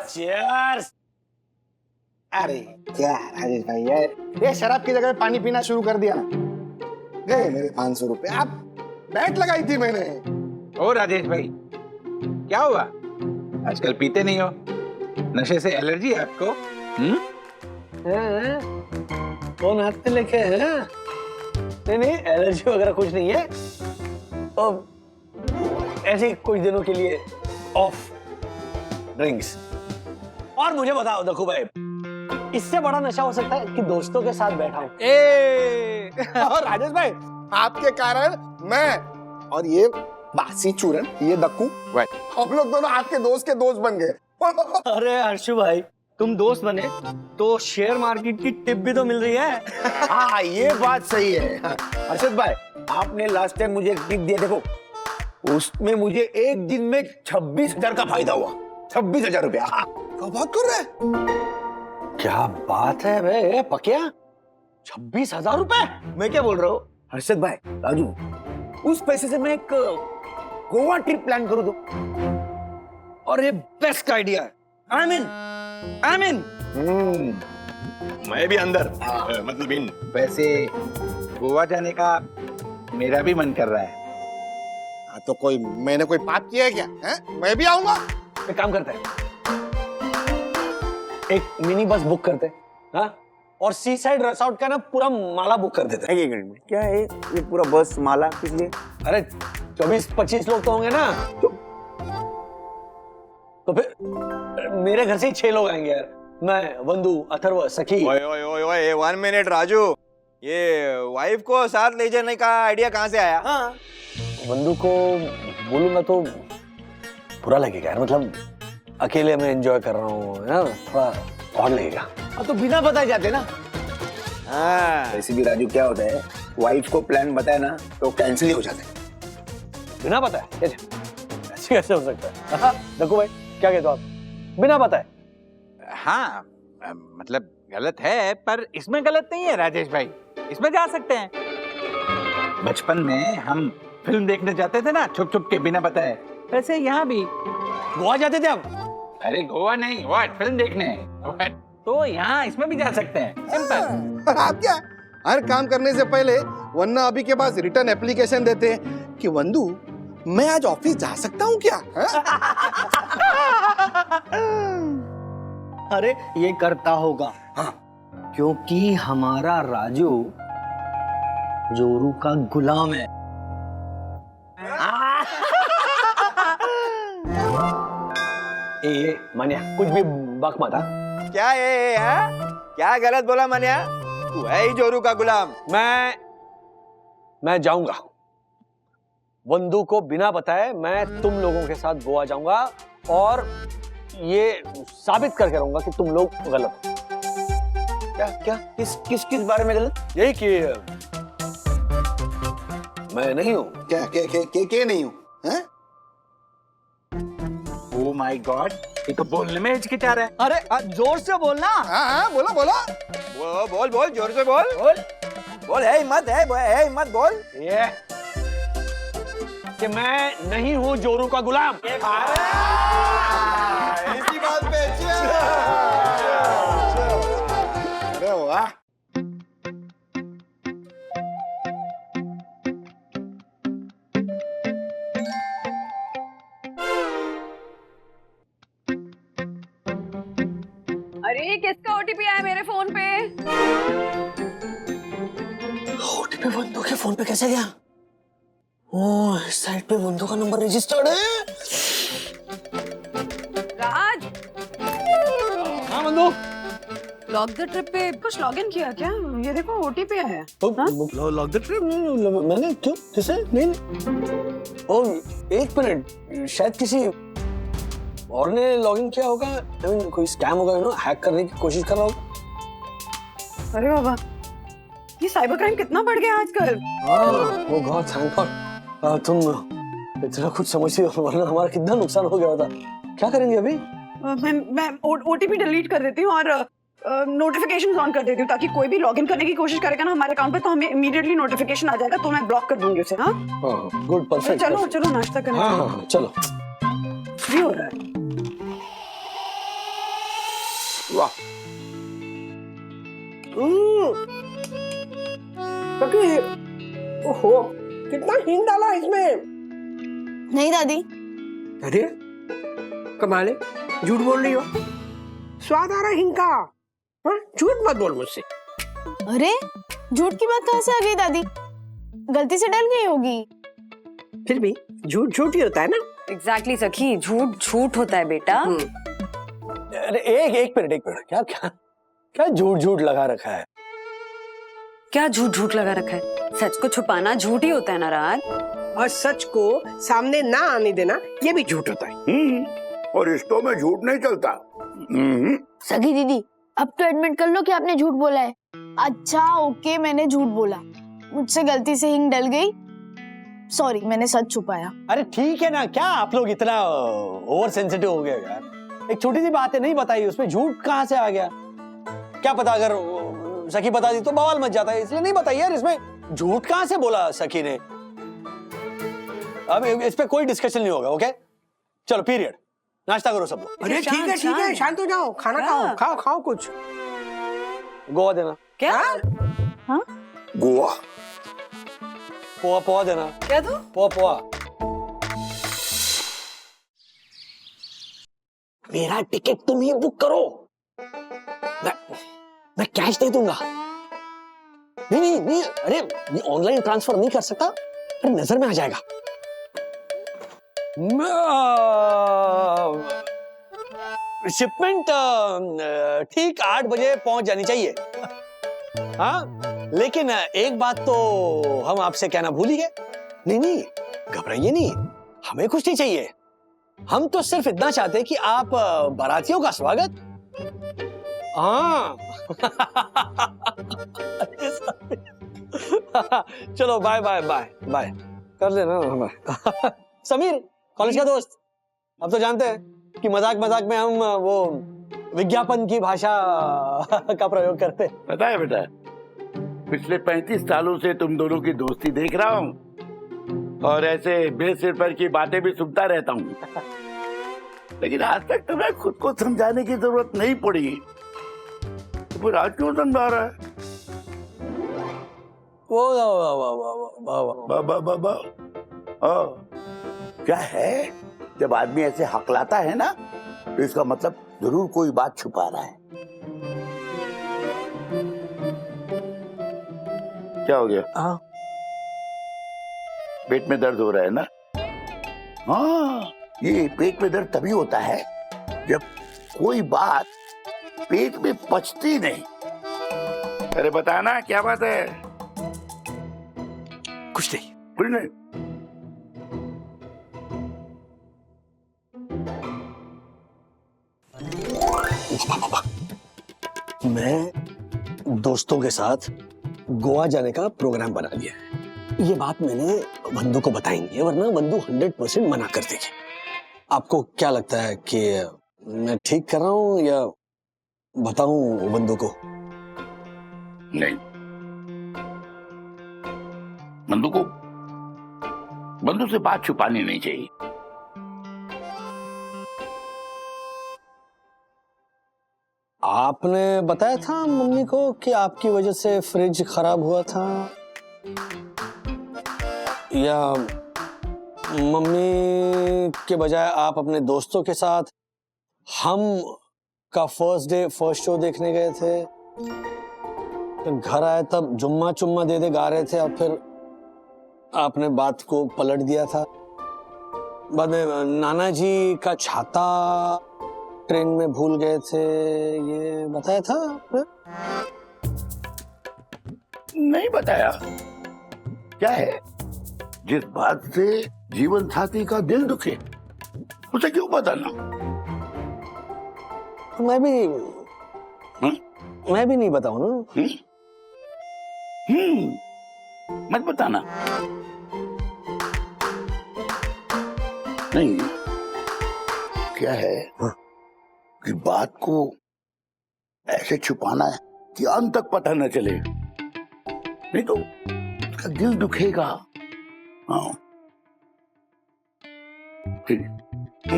Cheers! अरे क्या राजेश भाई यार, ये शराब की जगह पानी पीना शुरू कर दिया। गए मेरे 500 रुपए। आप बैट लगाई थी मैंने। ओ राजेश भाई, क्या हुआ? आजकल पीते नहीं हो? नशे से एलर्जी है आपको? फोन हाथ में लेके हैं? नहीं, एलर्जी वगैरह कुछ नहीं है, और ऐसे ही कुछ दिनों के लिए ऑफ ड्रिंक्स। और मुझे बताओ देखो भाई, इससे बड़ा नशा हो सकता है कि दोस्तों के साथ बैठा हूं। और राजेश भाई, आपके कारण मैं और ये बासी चूरन, ये दक्कू, हम लोग दोनों आपके दोस्त के दोस्त बन गए। अरे हर्षु भाई, तुम दोस्त बने तो शेयर मार्केट की टिप भी तो मिल रही है। हाँ, ये बात सही है। अर्षद भाई, आपने लास्ट टाइम मुझे एक टिप दिया, देखो उसमें मुझे एक दिन में 26,000 का फायदा हुआ। 26,000 रुपया। क्या बात कर रहे हैं? क्या बात है बे पकिया, 26,000 रुपए? मैं क्या बोल रहा हूँ हर्षद भाई, राजू, उस पैसे से मैं एक गोवा ट्रिप प्लान करूँ तो। और ये बेस्ट आइडिया है। आई मीन मैं भी अंदर, मतलब इन वैसे गोवा जाने का मेरा भी मन कर रहा है। हाँ, तो मैंने कोई पाप किया है क्या? है? मैं भी आऊंगा। एक काम करते हैं, एक मिनी बस बुक करते हैं, हाँ? और सी साइड रिसोर्ट का ना पूरा माला बुक कर देते हैं। एक मिनट में क्या है ये पूरा बस माला किस लिए? अरे 24-25 लोग तो होंगे ना, तो फिर मेरे घर से ही 6 लोग आएंगे यार। मैं, वंदू, अथर्व, सखी। ओए ओए ओए ओए 1 मिनट राजू, ये वाइफ को साथ ले जाने का आइडिया कहाँ से आया? हाँ, वंदू को बोलूंगा तो बुरा लगेगा यार, मतलब अकेले में एंजॉय कर रहा हूँ, थोड़ा और लगेगा। अब तो बिना बताए जाते ना। हाँ, वैसे भी राजू क्या होता है, वाइफ को प्लान बताए ना तो कैंसिल ही हो जाते हैं। बिना बताए ऐसे कैसे हो सकता है? देखो भाई, क्या कहते हो आप? बिना बताए? हाँ, मतलब गलत है, पर इसमें गलत नहीं है राजेश भाई, इसमें जा सकते हैं। बचपन में हम फिल्म देखने जाते थे ना, छुप छुप के बिना बताए, वैसे यहाँ भी गोवा जाते थे हम। अरे गोवा नहीं, व्हाट, फिल्म देखने। व्हाट, तो यहाँ इसमें भी जा सकते हैं, सिंपल। आप क्या, हर काम करने से पहले वरना अभी के पास रिटर्न एप्लीकेशन देते हैं कि वंदू मैं आज ऑफिस जा सकता हूँ क्या? अरे ये करता होगा, हाँ, क्योंकि हमारा राजू जोरू का गुलाम है। ए मानिया, कुछ भी बक मत। क्या है क्या गलत बोला मनिया? तू है ही जोरू का गुलाम। मैं जाऊंगा, वंदू को बिना बताए मैं तुम लोगों के साथ गोवा जाऊंगा और ये साबित करके रहूंगा कि तुम लोग गलत हो। क्या किस बारे में गलत? यही कि मैं नहीं हूं। क्या नहीं हूं? हैं? Oh my God, ये तो बोलने में हिचकिचा रहा है। अरे जोर से बोलना। हाँ, बोला बोल जोर से बोल है हिम्मत बोल। ये कि मैं नहीं हूं जोरू का गुलाम। ऐसी बात पे अरे वाह, अरे किसका ओटीपी आया मेरे फोन पे? ओटीपी वंदू के फोन पे कैसे गया? ओह, इस साइट पे वंदू का नंबर रजिस्टर्ड है। राज, हाँ वंदू, लॉक द ट्रिप पे कुछ लॉगिन किया क्या? ये देखो ओटीपी आया। Lock the trip? मैंने क्यों? किसे? नहीं। ओह, एक मिनट, शायद किसी और ने लॉगिन किया होगा। I mean, कोई स्कैम होगा, यू नो, हैक करने की कोशिश कर रहा होगा। अरे बाबा, ये साइबर क्राइम कितना बढ़ गया आजकल। ओह गॉड, थैंक गॉड तुम इतना कुछ समझती हो, वरना हमारा कितना नुकसान हो गया होता। क्या करेंगे अभी? मैं ओटीपी डिलीट कर देती हूँ और नोटिफिकेशंस ऑन कर देती हूँ, ताकि कोई भी लॉगिन करने की कोशिश करेगा ना हमारे अकाउंट पे तो हमें इमीडिएटली नोटिफिकेशन आ जाएगा, तो मैं ब्लॉक कर दूंगी उसे। हाँ, गुड, परफेक्ट। चलो नाश्ता करने। हाँ, चलो। फ्री हो रहा है। वाह, ओहो, कितना हींग डाला इसमें? नहीं दादी, अरे कमाल है, झूठ बोल रही हो। स्वाद आ रहा है हींग का। झूठ मत बोल मुझसे। अरे झूठ की बात कहाँ से आ गई दादी? गलती से डल गई होगी। फिर भी झूठ झूठ ही होता है ना। एग्जैक्टली सखी, झूठ झूठ होता है बेटा। अरे एक मिनट क्या क्या क्या झूठ झूठ लगा रखा है? क्या झूठ झूठ लगा रखा है? सच को छुपाना झूठ ही होता है ना राज। और सच को सामने ना आने देना ये भी झूठ होता है। और रिश्तों में झूठ नहीं चलता। सगी दीदी अब तो एडमिट कर लो कि आपने झूठ बोला है। अच्छा ओके, मैंने झूठ बोला, मुझसे गलती से हिंग डल गई, सॉरी, मैंने सच छुपाया। अरे ठीक है ना, क्या आप लोग इतना ओवर सेंसिटिव हो गए यार? एक छोटी सी बात है, नहीं बताई, उसमें झूठ कहाँ से आ गया? क्या पता अगर सखी बता दी तो बवाल मच जाता है, इसलिए नहीं बताई यार। इसमें झूठ कहाँ से बोला सखी ने? अब इस पे कोई डिस्कशन नहीं होगा। ओके चलो पीरियड, नाश्ता करो सब लोग। अरे ठीक है शांत हो जाओ, खाना खाओ कुछ। गोवा देना। क्या? हाँ? गोवा? पोहा देना। क्या दो? पोहा। मेरा टिकट तुम ही बुक करो, मैं कैश दे दूंगा। नहीं, अरे ये ऑनलाइन ट्रांसफर नहीं कर सकता, अरे नजर में आ जाएगा। शिपमेंट ठीक 8 बजे पहुंच जानी चाहिए। हाँ लेकिन एक बात तो हम आपसे कहना भूल ही गए। नहीं घबराइए नहीं, हमें कुछ नहीं चाहिए। हम तो सिर्फ इतना चाहते हैं कि आप बारातियों का स्वागत। हाँ चलो बाय कर लेना। समीर कॉलेज का दोस्त, अब तो जानते हैं कि मजाक में हम वो विज्ञापन की भाषा का प्रयोग करते हैं। पता है बेटा, पिछले 35 सालों से तुम दोनों की दोस्ती देख रहा हूँ और ऐसे बेसिर पर की बातें भी सुनता रहता हूँ, लेकिन आज तक तुम्हें खुद को समझाने की जरूरत नहीं पड़ी। तो फिर आज क्यों समझा रहा है? क्या है, जब आदमी ऐसे हकलाता है ना तो इसका मतलब जरूर कोई बात छुपा रहा है। क्या हो गया? हाँ पेट में दर्द हो रहा है ना? हाँ, ये पेट में दर्द तभी होता है जब कोई बात पेट में पचती नहीं। अरे बताना क्या बात है? कुछ नहीं। मैं दोस्तों के साथ गोवा जाने का प्रोग्राम बना लिया है। ये बात मैंने वंदू को बताएंगे, वरना वंदू 100% मना कर देगी। आपको क्या लगता है कि मैं ठीक कर रहा हूँ या बताऊं वंदू को? नहीं, बंदू से बात छुपानी नहीं चाहिए। आपने बताया था मम्मी को कि आपकी वजह से फ्रिज खराब हुआ था, या मम्मी के बजाय आप अपने दोस्तों के साथ हम का फर्स्ट डे फर्स्ट शो देखने गए थे, फिर घर आए तब जुम्मा चुम्मा दे दे गा रहे थे, और फिर आपने बात को पलट दिया था। बाद में नाना जी का छाता ट्रेन में भूल गए थे, ये बताया था आपने? नहीं बताया। क्या है, जिस बात से जीवन साथी का दिल दुखे उसे क्यों बताना? मैं भी नहीं बताऊं ना। मत बताना। नहीं, क्या है कि बात को ऐसे छुपाना है कि अंत तक पता न चले, नहीं तो उसका दिल दुखेगा। हाँ,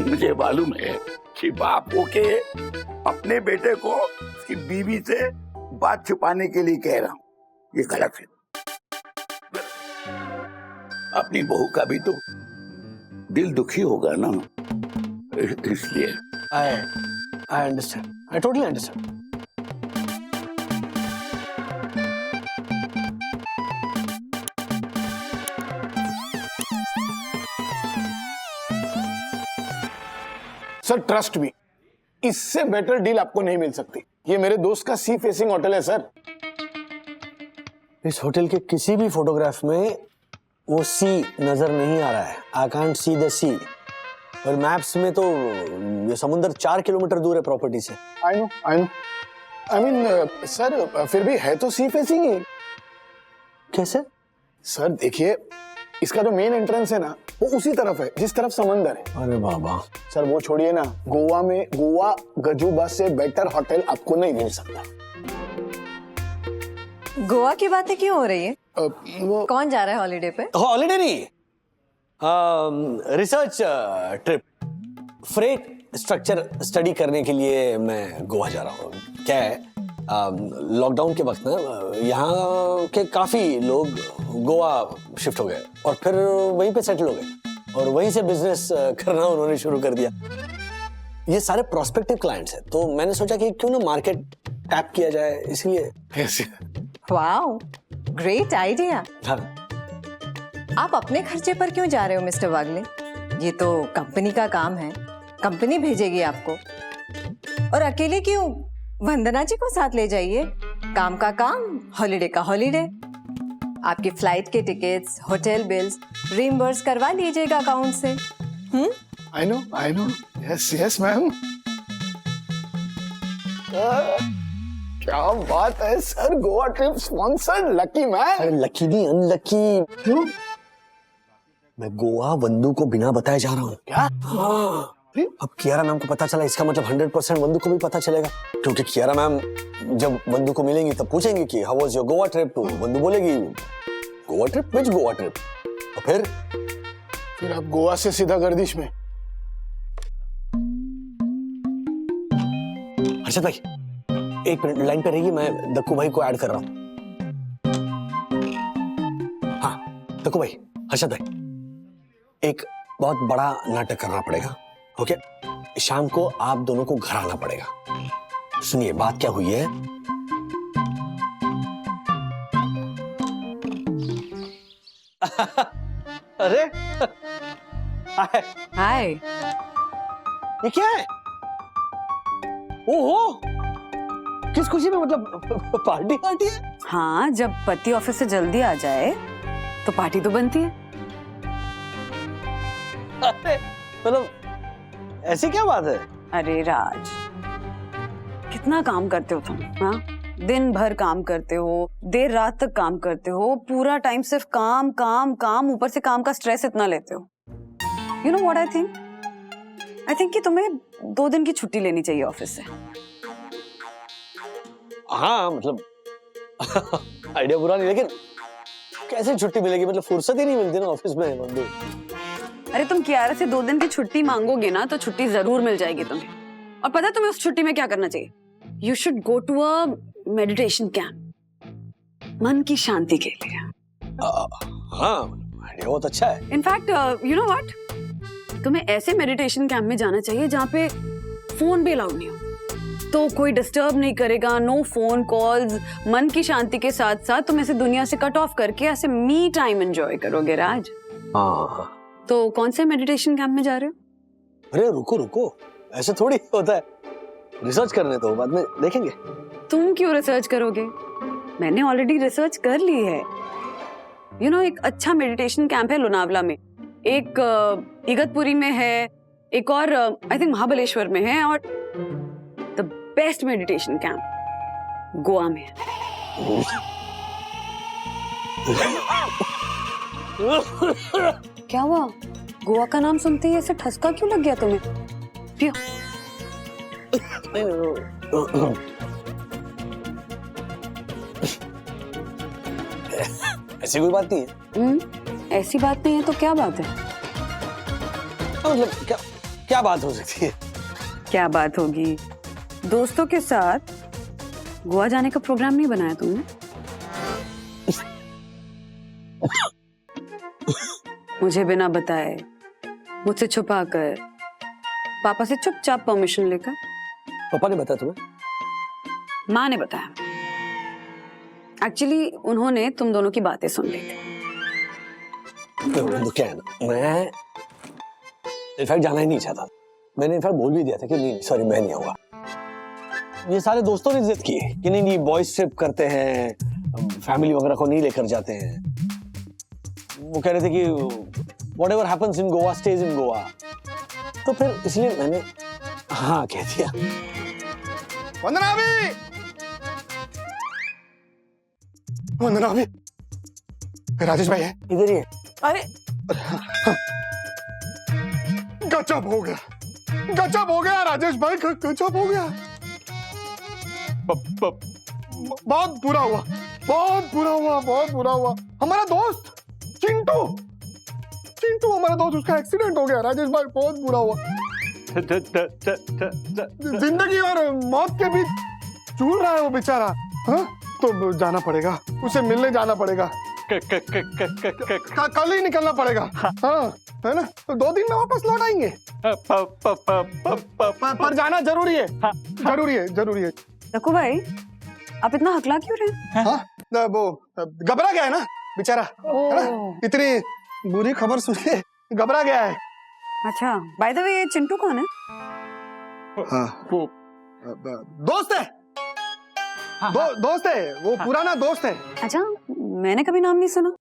मुझे मालूम है कि बाप होके अपने बेटे को उसकी बीवी से बात छुपाने के लिए कह रहा हूं, ये गलत है। अपनी बहू का भी तो दिल दुखी होगा ना, इसलिए। I understand. I totally understand. Sir trust me, इससे बेटर डील आपको नहीं मिल सकती। ये मेरे दोस्त का सी फेसिंग होटल है सर। इस होटल के किसी भी फोटोग्राफ में वो सी नजर नहीं आ रहा है। आई कांट सी द सी। और मैप्स में तो ये समुंदर 4 किलोमीटर दूर है प्रॉपर्टी से। I know I mean sir फिर भी है तो सी फेसिंग ही। कैसे? सर देखिए, इसका जो मेन एंट्रेंस है ना, वो उसी तरफ है जिस तरफ समंदर है। अरे बाबा। सर वो छोड़िए ना, गोवा गजूबा से बेटर होटल आपको नहीं मिल सकता। गोवा की बातें क्यों हो रही है? वो कौन जा रहा है हॉलीडे पे? हॉलीडे नहीं, research trip, freight structure study करने के लिए मैं गोवा जा रहा हूँ। क्या है, लॉकडाउन के वक्त ना यहाँ के काफी लोग गोवा शिफ्ट हो गए और फिर वहीं पे सेटल हो गए और वहीं से बिजनेस करना उन्होंने शुरू कर दिया। ये सारे प्रोस्पेक्टिव क्लाइंट्स हैं, तो मैंने सोचा कि क्यों ना मार्केट टैप किया जाए, इसलिए। Wow, great idea. हाँ। आप अपने खर्चे पर क्यों जा रहे हो मिस्टर वागले? ये तो कंपनी का काम है, कंपनी भेजेगी आपको। और अकेले क्यों? वंदना जी को साथ ले जाइए। काम का काम, हॉलीडे का हॉलीडे। आपकी फ्लाइट के टिकट्स, होटल बिल्स रीइंबर्स करवा लीजिएगा अकाउंट से। I know yes ma'am. क्या बात है sir, Goa trip sponsored, lucky man. Lucky नहीं, अनलकी। क्यों? मैं गोवा वंदू को बिना बताए जा रहा हूँ। क्या? हाँ। अब कियारा मैम को पता चला, इसका मतलब 100% वंदू को भी पता चलेगा, क्योंकि कियारा मैम जब वंदू को मिलेंगी तब पूछेंगी कि how was your Goa trip, तो वंदू बोलेगी Goa trip, which Goa trip? और फिर आप गोवा से सीधा गर्दिश में। हर्षद भाई एक मिनट लाइन पे रहिए, मैं दक्कू भाई को ऐड कर रहा हूँ। हाँ दक्कू भाई, हर्षद भाई, एक बहुत बड़ा नाटक करना पड़ेगा। ओके, शाम को आप दोनों को घर आना पड़ेगा। सुनिए बात क्या हुई है। अरे हाय, ये क्या है? ओहो, किस खुशी में? मतलब पार्टी है? हाँ, जब पति ऑफिस से जल्दी आ जाए तो पार्टी तो बनती है। अरे मतलब ऐसी क्या बात है? अरे राज, कितना काम करते हो तुम? हाँ, दिन भर काम करते हो, देर रात तक काम करते हो, पूरा टाइम सिर्फ काम काम काम, ऊपर से काम का स्ट्रेस इतना लेते हो। You know what I think कि तुम्हें 2 दिन की छुट्टी लेनी चाहिए ऑफिस से। हाँ मतलब आइडिया बुरा नहीं, लेकिन कैसे छुट्टी मिलेगी? मतलब फुर्सत ही नहीं मिलती ना ऑफिस में बंदू। अरे तुम कियारा से 2 दिन की छुट्टी मांगोगे ना तो छुट्टी जरूर मिल जाएगी तुम्हें। और पता है तुम्हें उस छुट्टी में क्या करना चाहिए? You should go to a meditation camp, मन की शांति के लिए। हाँ आइडिया बहुत अच्छा है। इनफैक्ट यू नो व्हाट, तुम्हें ऐसे मेडिटेशन कैंप में जाना चाहिए जहाँ पे फोन भी अलाउड नहीं हो, तो कोई डिस्टर्ब नहीं करेगा, नो फोन कॉल्स, मन की शांति के साथ साथ तुम ऐसे दुनिया से कट ऑफ करके ऐसे मी टाइम एंजॉय करोगे राज। हाँ। तो कौन से मेडिटेशन कैंप में जा रहे हो? अरे रुको, ऐसे थोड़ी होता है, रिसर्च करने तो बाद में देखेंगे। तुम क्यों रिसर्च करोगे? मैंने ऑलरेडी रिसर्च कर ली है। यू नो, एक अच्छा मेडिटेशन कैंप है लोनावला में, एक इगतपुरी में है, एक और आई थिंक महाबलेश्वर में है, और the best meditation camp Goa में है। क्या हुआ? गोवा का नाम सुनते ही ऐसे ठसका क्यों लग गया तुम्हें? पियो। ऐसी कोई बात नहीं है। ऐसी बात नहीं है तो क्या बात है? मतलब क्या बात हो सकती है? क्या बात होगी? दोस्तों के साथ गोवा जाने का प्रोग्राम नहीं बनाया तुमने? मुझे बिना बताए, मुझसे छुपा कर, पापा से चुपचाप परमिशन लेकर। पापा ने बताया तुम्हें? माँ ने बताया। एक्चुअली उन्होंने तुम दोनों की बातें सुन ली थी। तो क्या है ना, मैं इनफैक्ट जाना ही नहीं चाहता, मैंने इनफैक्ट बोल भी दिया था कि नहीं सॉरी मैं नहीं आऊंगा। ये सारे दोस्तों ने जिद की कि नहीं नहीं बॉयज ट्रिप करते हैं, फैमिली वगैरह को नहीं लेकर जाते हैं। वो कह रहे थे कि whatever happens in Goa stays in Goa. तो फिर इसलिए मैंने हाँ कह दिया। वंदना भी, वंदना भी, राजेश भाई है इधर ही है। अरे गजब हो गया, गजब हो गया राजेश भाई, गजब हो गया। बहुत बुरा हुआ, बहुत बुरा हुआ, बहुत बुरा हुआ। हमारा दोस्त चिंटू, चिंटू हमारा दोस्त, उसका एक्सीडेंट हो गया राजेश भाई, बहुत बुरा हुआ। जिंदगी और मौत के बीच झूल रहा है वो बेचारा। हाँ तो जाना पड़ेगा, उसे मिलने जाना पड़ेगा, कल ही निकलना पड़ेगा। हाँ है ना, तो 2 दिन में वापस लौट आएंगे। पर जाना जरूरी है, जरूरी है, जरूरी है। रघु भाई आप इतना हकला क्यों रहे? हाँ वो घबरा गया है ना बेचारा, है ना, इतनी बुरी खबर सुन के घबरा गया है। अच्छा बाय द वे ये चिंटू कौन है? हाँ वो दोस्त है, दोस्त है, वो पुराना दोस्त है। अच्छा मैंने कभी नाम नहीं सुना।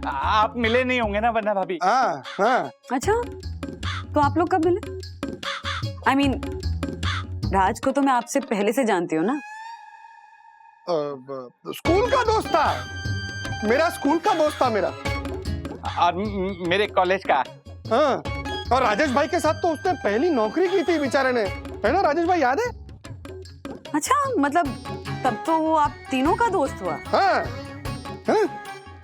आप मिले नहीं होंगे ना वरना भाभी। अच्छा तो आप लोग कब मिले? I mean, राज को तो मैं आपसे पहले से जानती हूँ ना। स्कूल का दोस्त था मेरा, स्कूल का दोस्त था मेरा, और मेरे कॉलेज का। हाँ और राजेश भाई के साथ तो उसने पहली नौकरी की थी बेचारे ने, है ना राजेश भाई, याद है? अच्छा मतलब तब तो वो आप तीनों का दोस्त हुआ। हाँ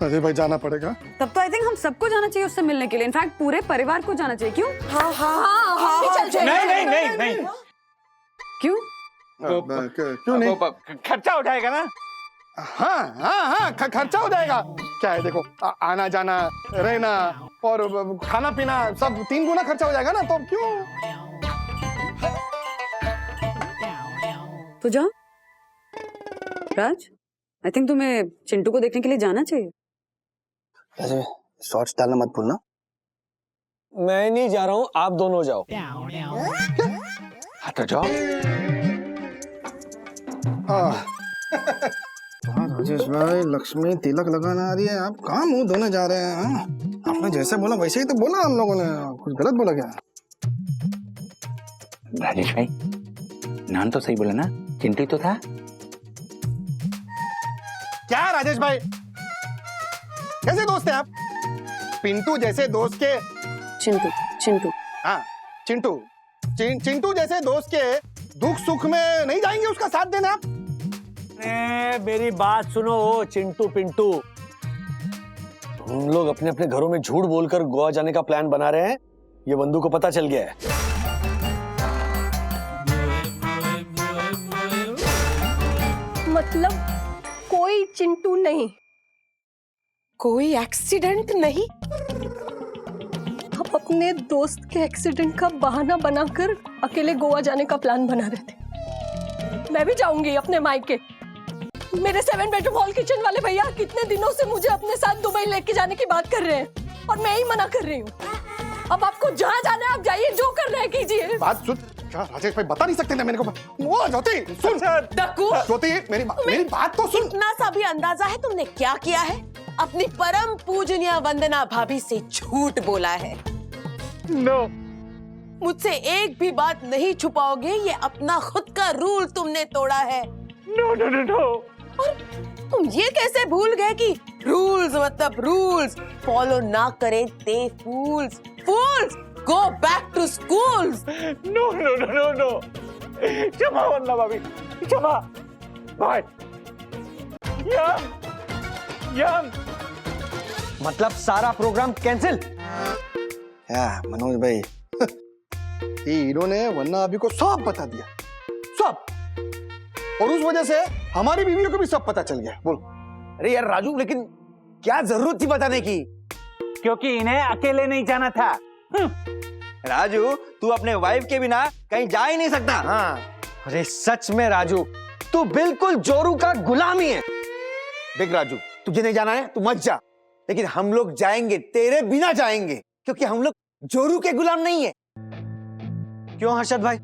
राजेश भाई जाना पड़ेगा। तब तो आई थिंक हम सबको जाना चाहिए उससे मिलने के लिए, इनफैक्ट पूरे परिवार को जाना चाहिए। क्यों? हाँ हाँ हाँ, नहीं क्यों? क्यों नहीं? खर्चा हो जाएगा ना। हाँ हाँ हाँ खर्चा हो जाएगा। क्या है देखो, आना जाना रहना और खाना पीना सब 3 गुना खर्चा हो जाएगा ना, तो क्यों? तो जाओ राज, आई थिंक तुम्हें चिंटू को देखने के लिए जाना चाहिए। ऐसे शॉर्ट्स डालना मत भूलना। मैं नहीं जा रहा हूँ, आप दोनों जाओ। हाँ तो जाओ। हाँ राजेश भाई, लक्ष्मी तिलक लगाना आ रही है, आप कहाँ मुंह धोने जा रहे हैं? हाँ? आपने जैसे बोला वैसे ही तो बोला, हम लोगों ने कुछ गलत बोला क्या? राजेश भाई नाम तो सही बोला ना, चिंटू तो था। क्या राजेश भाई, कैसे दोस्त हैं आप? पिंटू जैसे दोस्त के चिंटू, चिंटू हाँ चिंटू, चिंटू जैसे दोस्त के दुख सुख में नहीं जाएंगे उसका साथ देना आप? मेरी बात सुनो, ओ चिंटू पिंटू, हम लोग अपने अपने घरों में झूठ बोलकर गोवा जाने का प्लान बना रहे हैं, ये बंधु को पता चल गया है। मतलब कोई चिंटू नहीं, कोई एक्सीडेंट नहीं? आप अपने दोस्त के एक्सीडेंट का बहाना बनाकर अकेले गोवा जाने का प्लान बना रहे थे। मैं भी जाऊंगी अपने मायके। मेरे 7 बेडरूम हॉल किचन वाले भैया कितने दिनों से मुझे अपने साथ दुबई लेके जाने की बात कर रहे हैं और मैं ही मना कर रही हूँ। अब आपको जहाँ जाना है आप जाइए, जो कर रहे हैं कीजिए। बात सुन, क्या राजेश भाई बता नहीं सकते ना मेरे को? वो ज्योति सुन, ज्योति मेरी बात तो सुन। इतना सा भी अंदाजा है तुमने क्या किया है? अपनी परम पूजनीय वंदना भाभी से झूठ बोला है। नो, मुझसे एक भी बात नहीं छुपाओगे, ये अपना खुद का रूल तुमने तोड़ा है। No no no no. और तुम ये कैसे भूल गए कि रूल्स मतलब रूल्स फॉलो ना करें they fools, fools go back to schools. No no no no no, Kshama Vandana भाभी, क्षमा। बाय। यम मतलब सारा प्रोग्राम कैंसिल? क्या मनोज भाई, ये हीरो ने वन्ना अभी को सब बता दिया, सब, और उस वजह से हमारी बीवियों को भी सब पता चल गया। बोल। अरे यार राजू, लेकिन क्या जरूरत थी बताने की? क्योंकि इन्हें अकेले नहीं जाना था। राजू तू अपने वाइफ के बिना कहीं जा ही नहीं सकता। हाँ अरे सच में राजू, तू बिल्कुल जोरू का गुलाम ही है। देख राजू, तुझे नहीं जाना है तू मत जा, लेकिन हम लोग जाएंगे, तेरे बिना जाएंगे, क्योंकि हम लोग जोरू के गुलाम नहीं है। क्यों हर्षद भाई,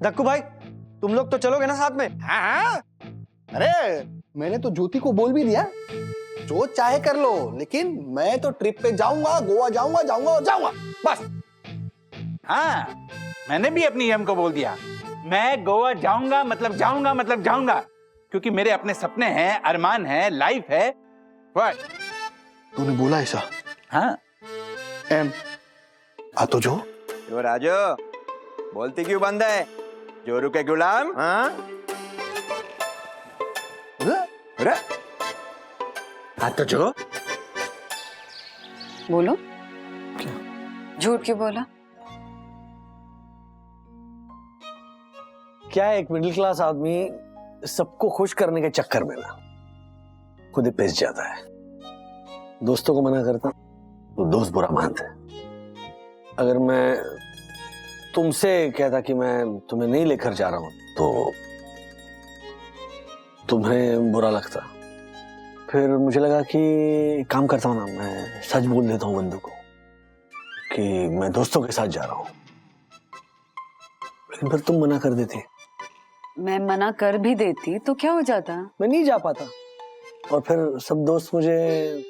धक्कू भाई, तुम लोग तो चलोगे ना साथ में? हाँ। अरे मैंने तो ज्योति को बोल भी दिया, जो चाहे कर लो, लेकिन मैं तो ट्रिप पे जाऊंगा, गोवा जाऊंगा जाऊंगा और जाऊंगा, बस। हाँ, मैंने भी अपनी एम को बोल दिया, मैं गोवा जाऊंगा मतलब जाऊंगा मतलब जाऊंगा, क्योंकि मेरे अपने सपने हैं, अरमान है, लाइफ है। तूने बोला ऐसा? हाँ। एम आ तो जो राजू बोलती क्यों बंद है? जोरू के गुलाम। हाँ अरे हाँ तो जो बोलो, झूठ क्यों बोला? क्या है, एक मिडिल क्लास आदमी सबको खुश करने के चक्कर में ना खुद ही पिस जाता है। दोस्तों को मना करता तो दोस्त बुरा मानते हैं। अगर मैं तुमसे कहता कि मैं तुम्हें नहीं लेकर जा रहा हूं तो तुम्हें बुरा लगता। फिर मुझे लगा कि काम करता हूं ना, मैं सच बोल देता हूं बंदू को कि मैं दोस्तों के साथ जा रहा हूं, लेकिन फिर तुम मना कर देती। मैं मना कर भी देती तो क्या हो जाता? मैं नहीं जा पाता और फिर सब दोस्त मुझे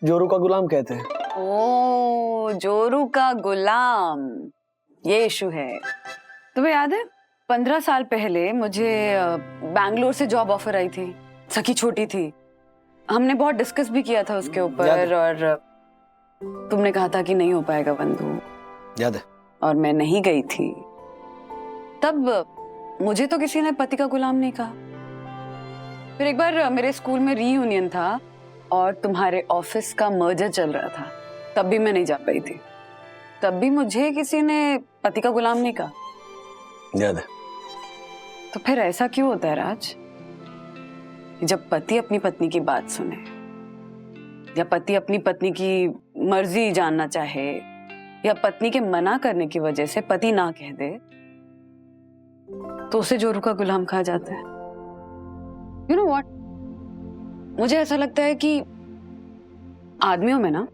जोरू का गुलाम कहते हैं। ओ, जोरू का गुलाम, ये इशू है। तुम्हें याद है 15 साल पहले मुझे बैंगलोर से जॉब ऑफर आई थी। सखी छोटी थी, हमने बहुत डिस्कस भी किया था उसके ऊपर, और तुमने कहा था कि नहीं हो पाएगा बंधु। याद है। और मैं नहीं गई थी। तब मुझे तो किसी ने पति का गुलाम नहीं कहा। फिर एक बार मेरे स्कूल में रीयूनियन था और तुम्हारे ऑफिस का मर्जर चल रहा था, तब भी मैं नहीं जा पाई थी। तब भी मुझे किसी ने पति का गुलाम नहीं कहा। याद है। तो फिर ऐसा क्यों होता है राज, जब पति अपनी पत्नी की बात सुने या पति अपनी पत्नी की मर्जी जानना चाहे या पत्नी के मना करने की वजह से पति ना कह दे, तो उसे जोरू का गुलाम कहा जाता है। यू नो व्हाट, मुझे ऐसा लगता है कि आदमियों में ना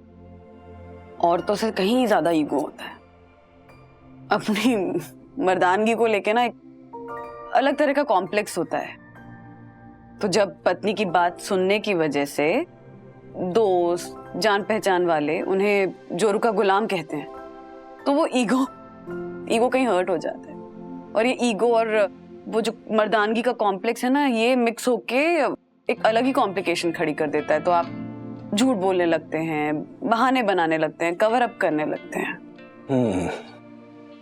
औरतों से कहीं ज्यादा ईगो होता है। अपनी मर्दानगी को लेके ना एक अलग तरह का कॉम्प्लेक्स होता है। तो जब पत्नी की बात सुनने की वजह से दोस्त, जान पहचान वाले उन्हें जोरू का गुलाम कहते हैं, तो वो ईगो कहीं हर्ट हो जाता है। और ये ईगो और वो जो मर्दानगी का कॉम्प्लेक्स है ना, ये मिक्स होके एक अलग ही कॉम्प्लिकेशन खड़ी कर देता है। तो आप झूठ बोलने लगते हैं, बहाने बनाने लगते हैं, कवर अप करने लगते हैं।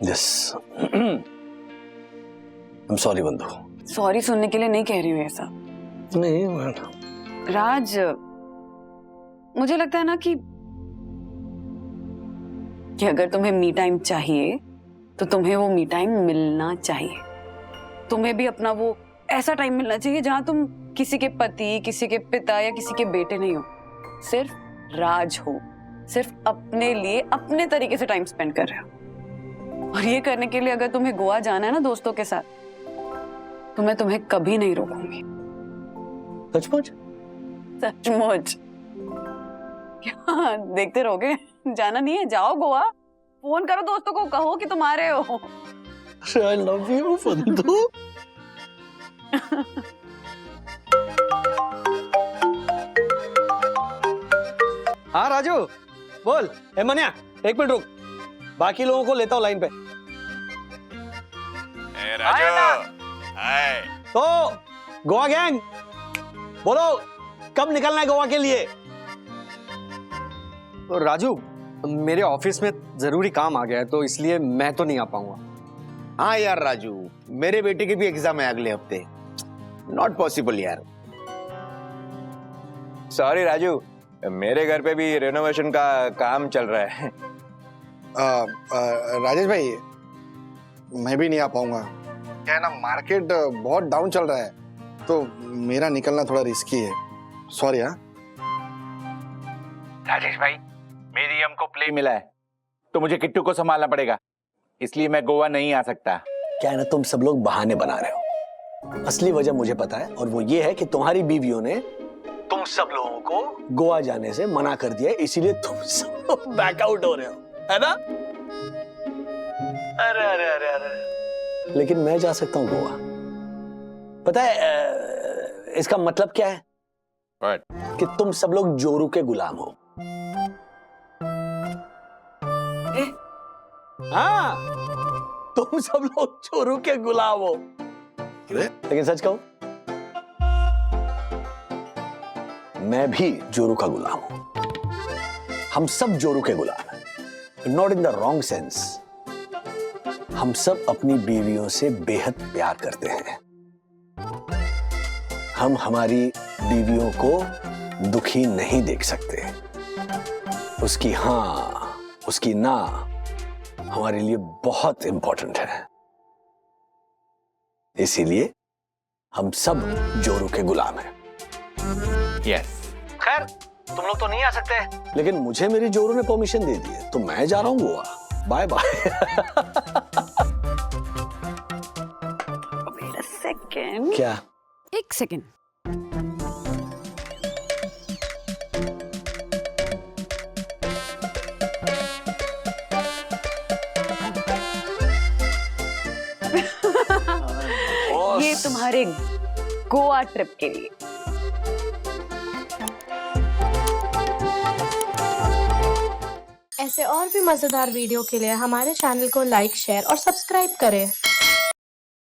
यस, I'm sorry बंधु। सॉरी सुनने के लिए नहीं कह रही हूँ ऐसा। नहीं राज, मुझे लगता है ना कि अगर तुम्हें मी टाइम चाहिए तो तुम्हें वो मी टाइम मिलना चाहिए। तुम्हें भी अपना वो ऐसा टाइम मिलना चाहिए जहां तुम किसी के पति, किसी के पिता या किसी के बेटे नहीं हो, सिर्फ राज हो, सिर्फ अपने लिए अपने तरीके से टाइम स्पेंड कर रहे हो। और ये करने के लिए अगर तुम्हें गोवा जाना है ना दोस्तों के साथ, तो मैं तुम्हें कभी नहीं रोकूंगी। सचमुच? सचमुच। क्या देखते रहोगे? जाना नहीं है, जाओ गोवा, फोन करो दोस्तों को, कहो कि तुम आ रहे हो। I love you, बंधु। हाँ राजू, बोल। ए मनिया, एक मिनट रुक, बाकी लोगों को लेता हूँ लाइन पे। राजू, हाय। तो गोवा गैंग, बोलो कब निकलना है गोवा के लिए? तो राजू, मेरे ऑफिस में जरूरी काम आ गया है, तो इसलिए मैं तो नहीं आ पाऊंगा। हाँ यार राजू, मेरे बेटे के भी एग्जाम है अगले हफ्ते। नॉट पॉसिबल यार। सॉरी राजू, मेरे घर पे भी रेनोवेशन का काम चल रहा है। राजेश भाई, मैं भी नहीं आ पाऊंगा। क्या है ना, मार्केट बहुत डाउन चल रहा है, तो मेरा निकलना थोड़ा रिस्की है। सॉरी। हाँ राजेश भाई, मेरी हमको प्ले मिला है तो मुझे किट्टू को संभालना पड़ेगा, इसलिए मैं गोवा नहीं आ सकता। क्या है ना, तुम सब लोग बहाने बना रहे हो। असली वजह मुझे पता है, और वो ये है कि तुम्हारी बीवियों ने तुम सब लोगों को गोवा जाने से मना कर दिया है, इसीलिए तुम सब लोग बैकआउट हो रहे हो, है ना? अरे अरे अरे अरे, लेकिन मैं जा सकता हूं गोवा। पता है इसका मतलब क्या है? कि तुम सब लोग जोरू के गुलाम हो। हाँ, तुम सब लोग जोरू के गुलाम हो। लेकिन सच कहूं, मैं भी जोरू का गुलाम हूं। हम सब जोरू के गुलाम हैं, not in the wrong sense. हम सब अपनी बीवियों से बेहद प्यार करते हैं। हम हमारी बीवियों को दुखी नहीं देख सकते। उसकी हाँ, उसकी ना हमारे लिए बहुत इंपॉर्टेंट है। इसीलिए हम सब जोरू के गुलाम हैं। यस। खैर, तुम लोग तो नहीं आ सकते, लेकिन मुझे मेरी जोरू ने परमिशन दे दी है, तो मैं जा रहा हूं Goa. Bye bye. Wait a second. क्या? एक सेकेंड। ये तुम्हारे गोवा ट्रिप के लिए। ऐसे और भी मजेदार वीडियो के लिए हमारे चैनल को लाइक, शेयर और सब्सक्राइब करें।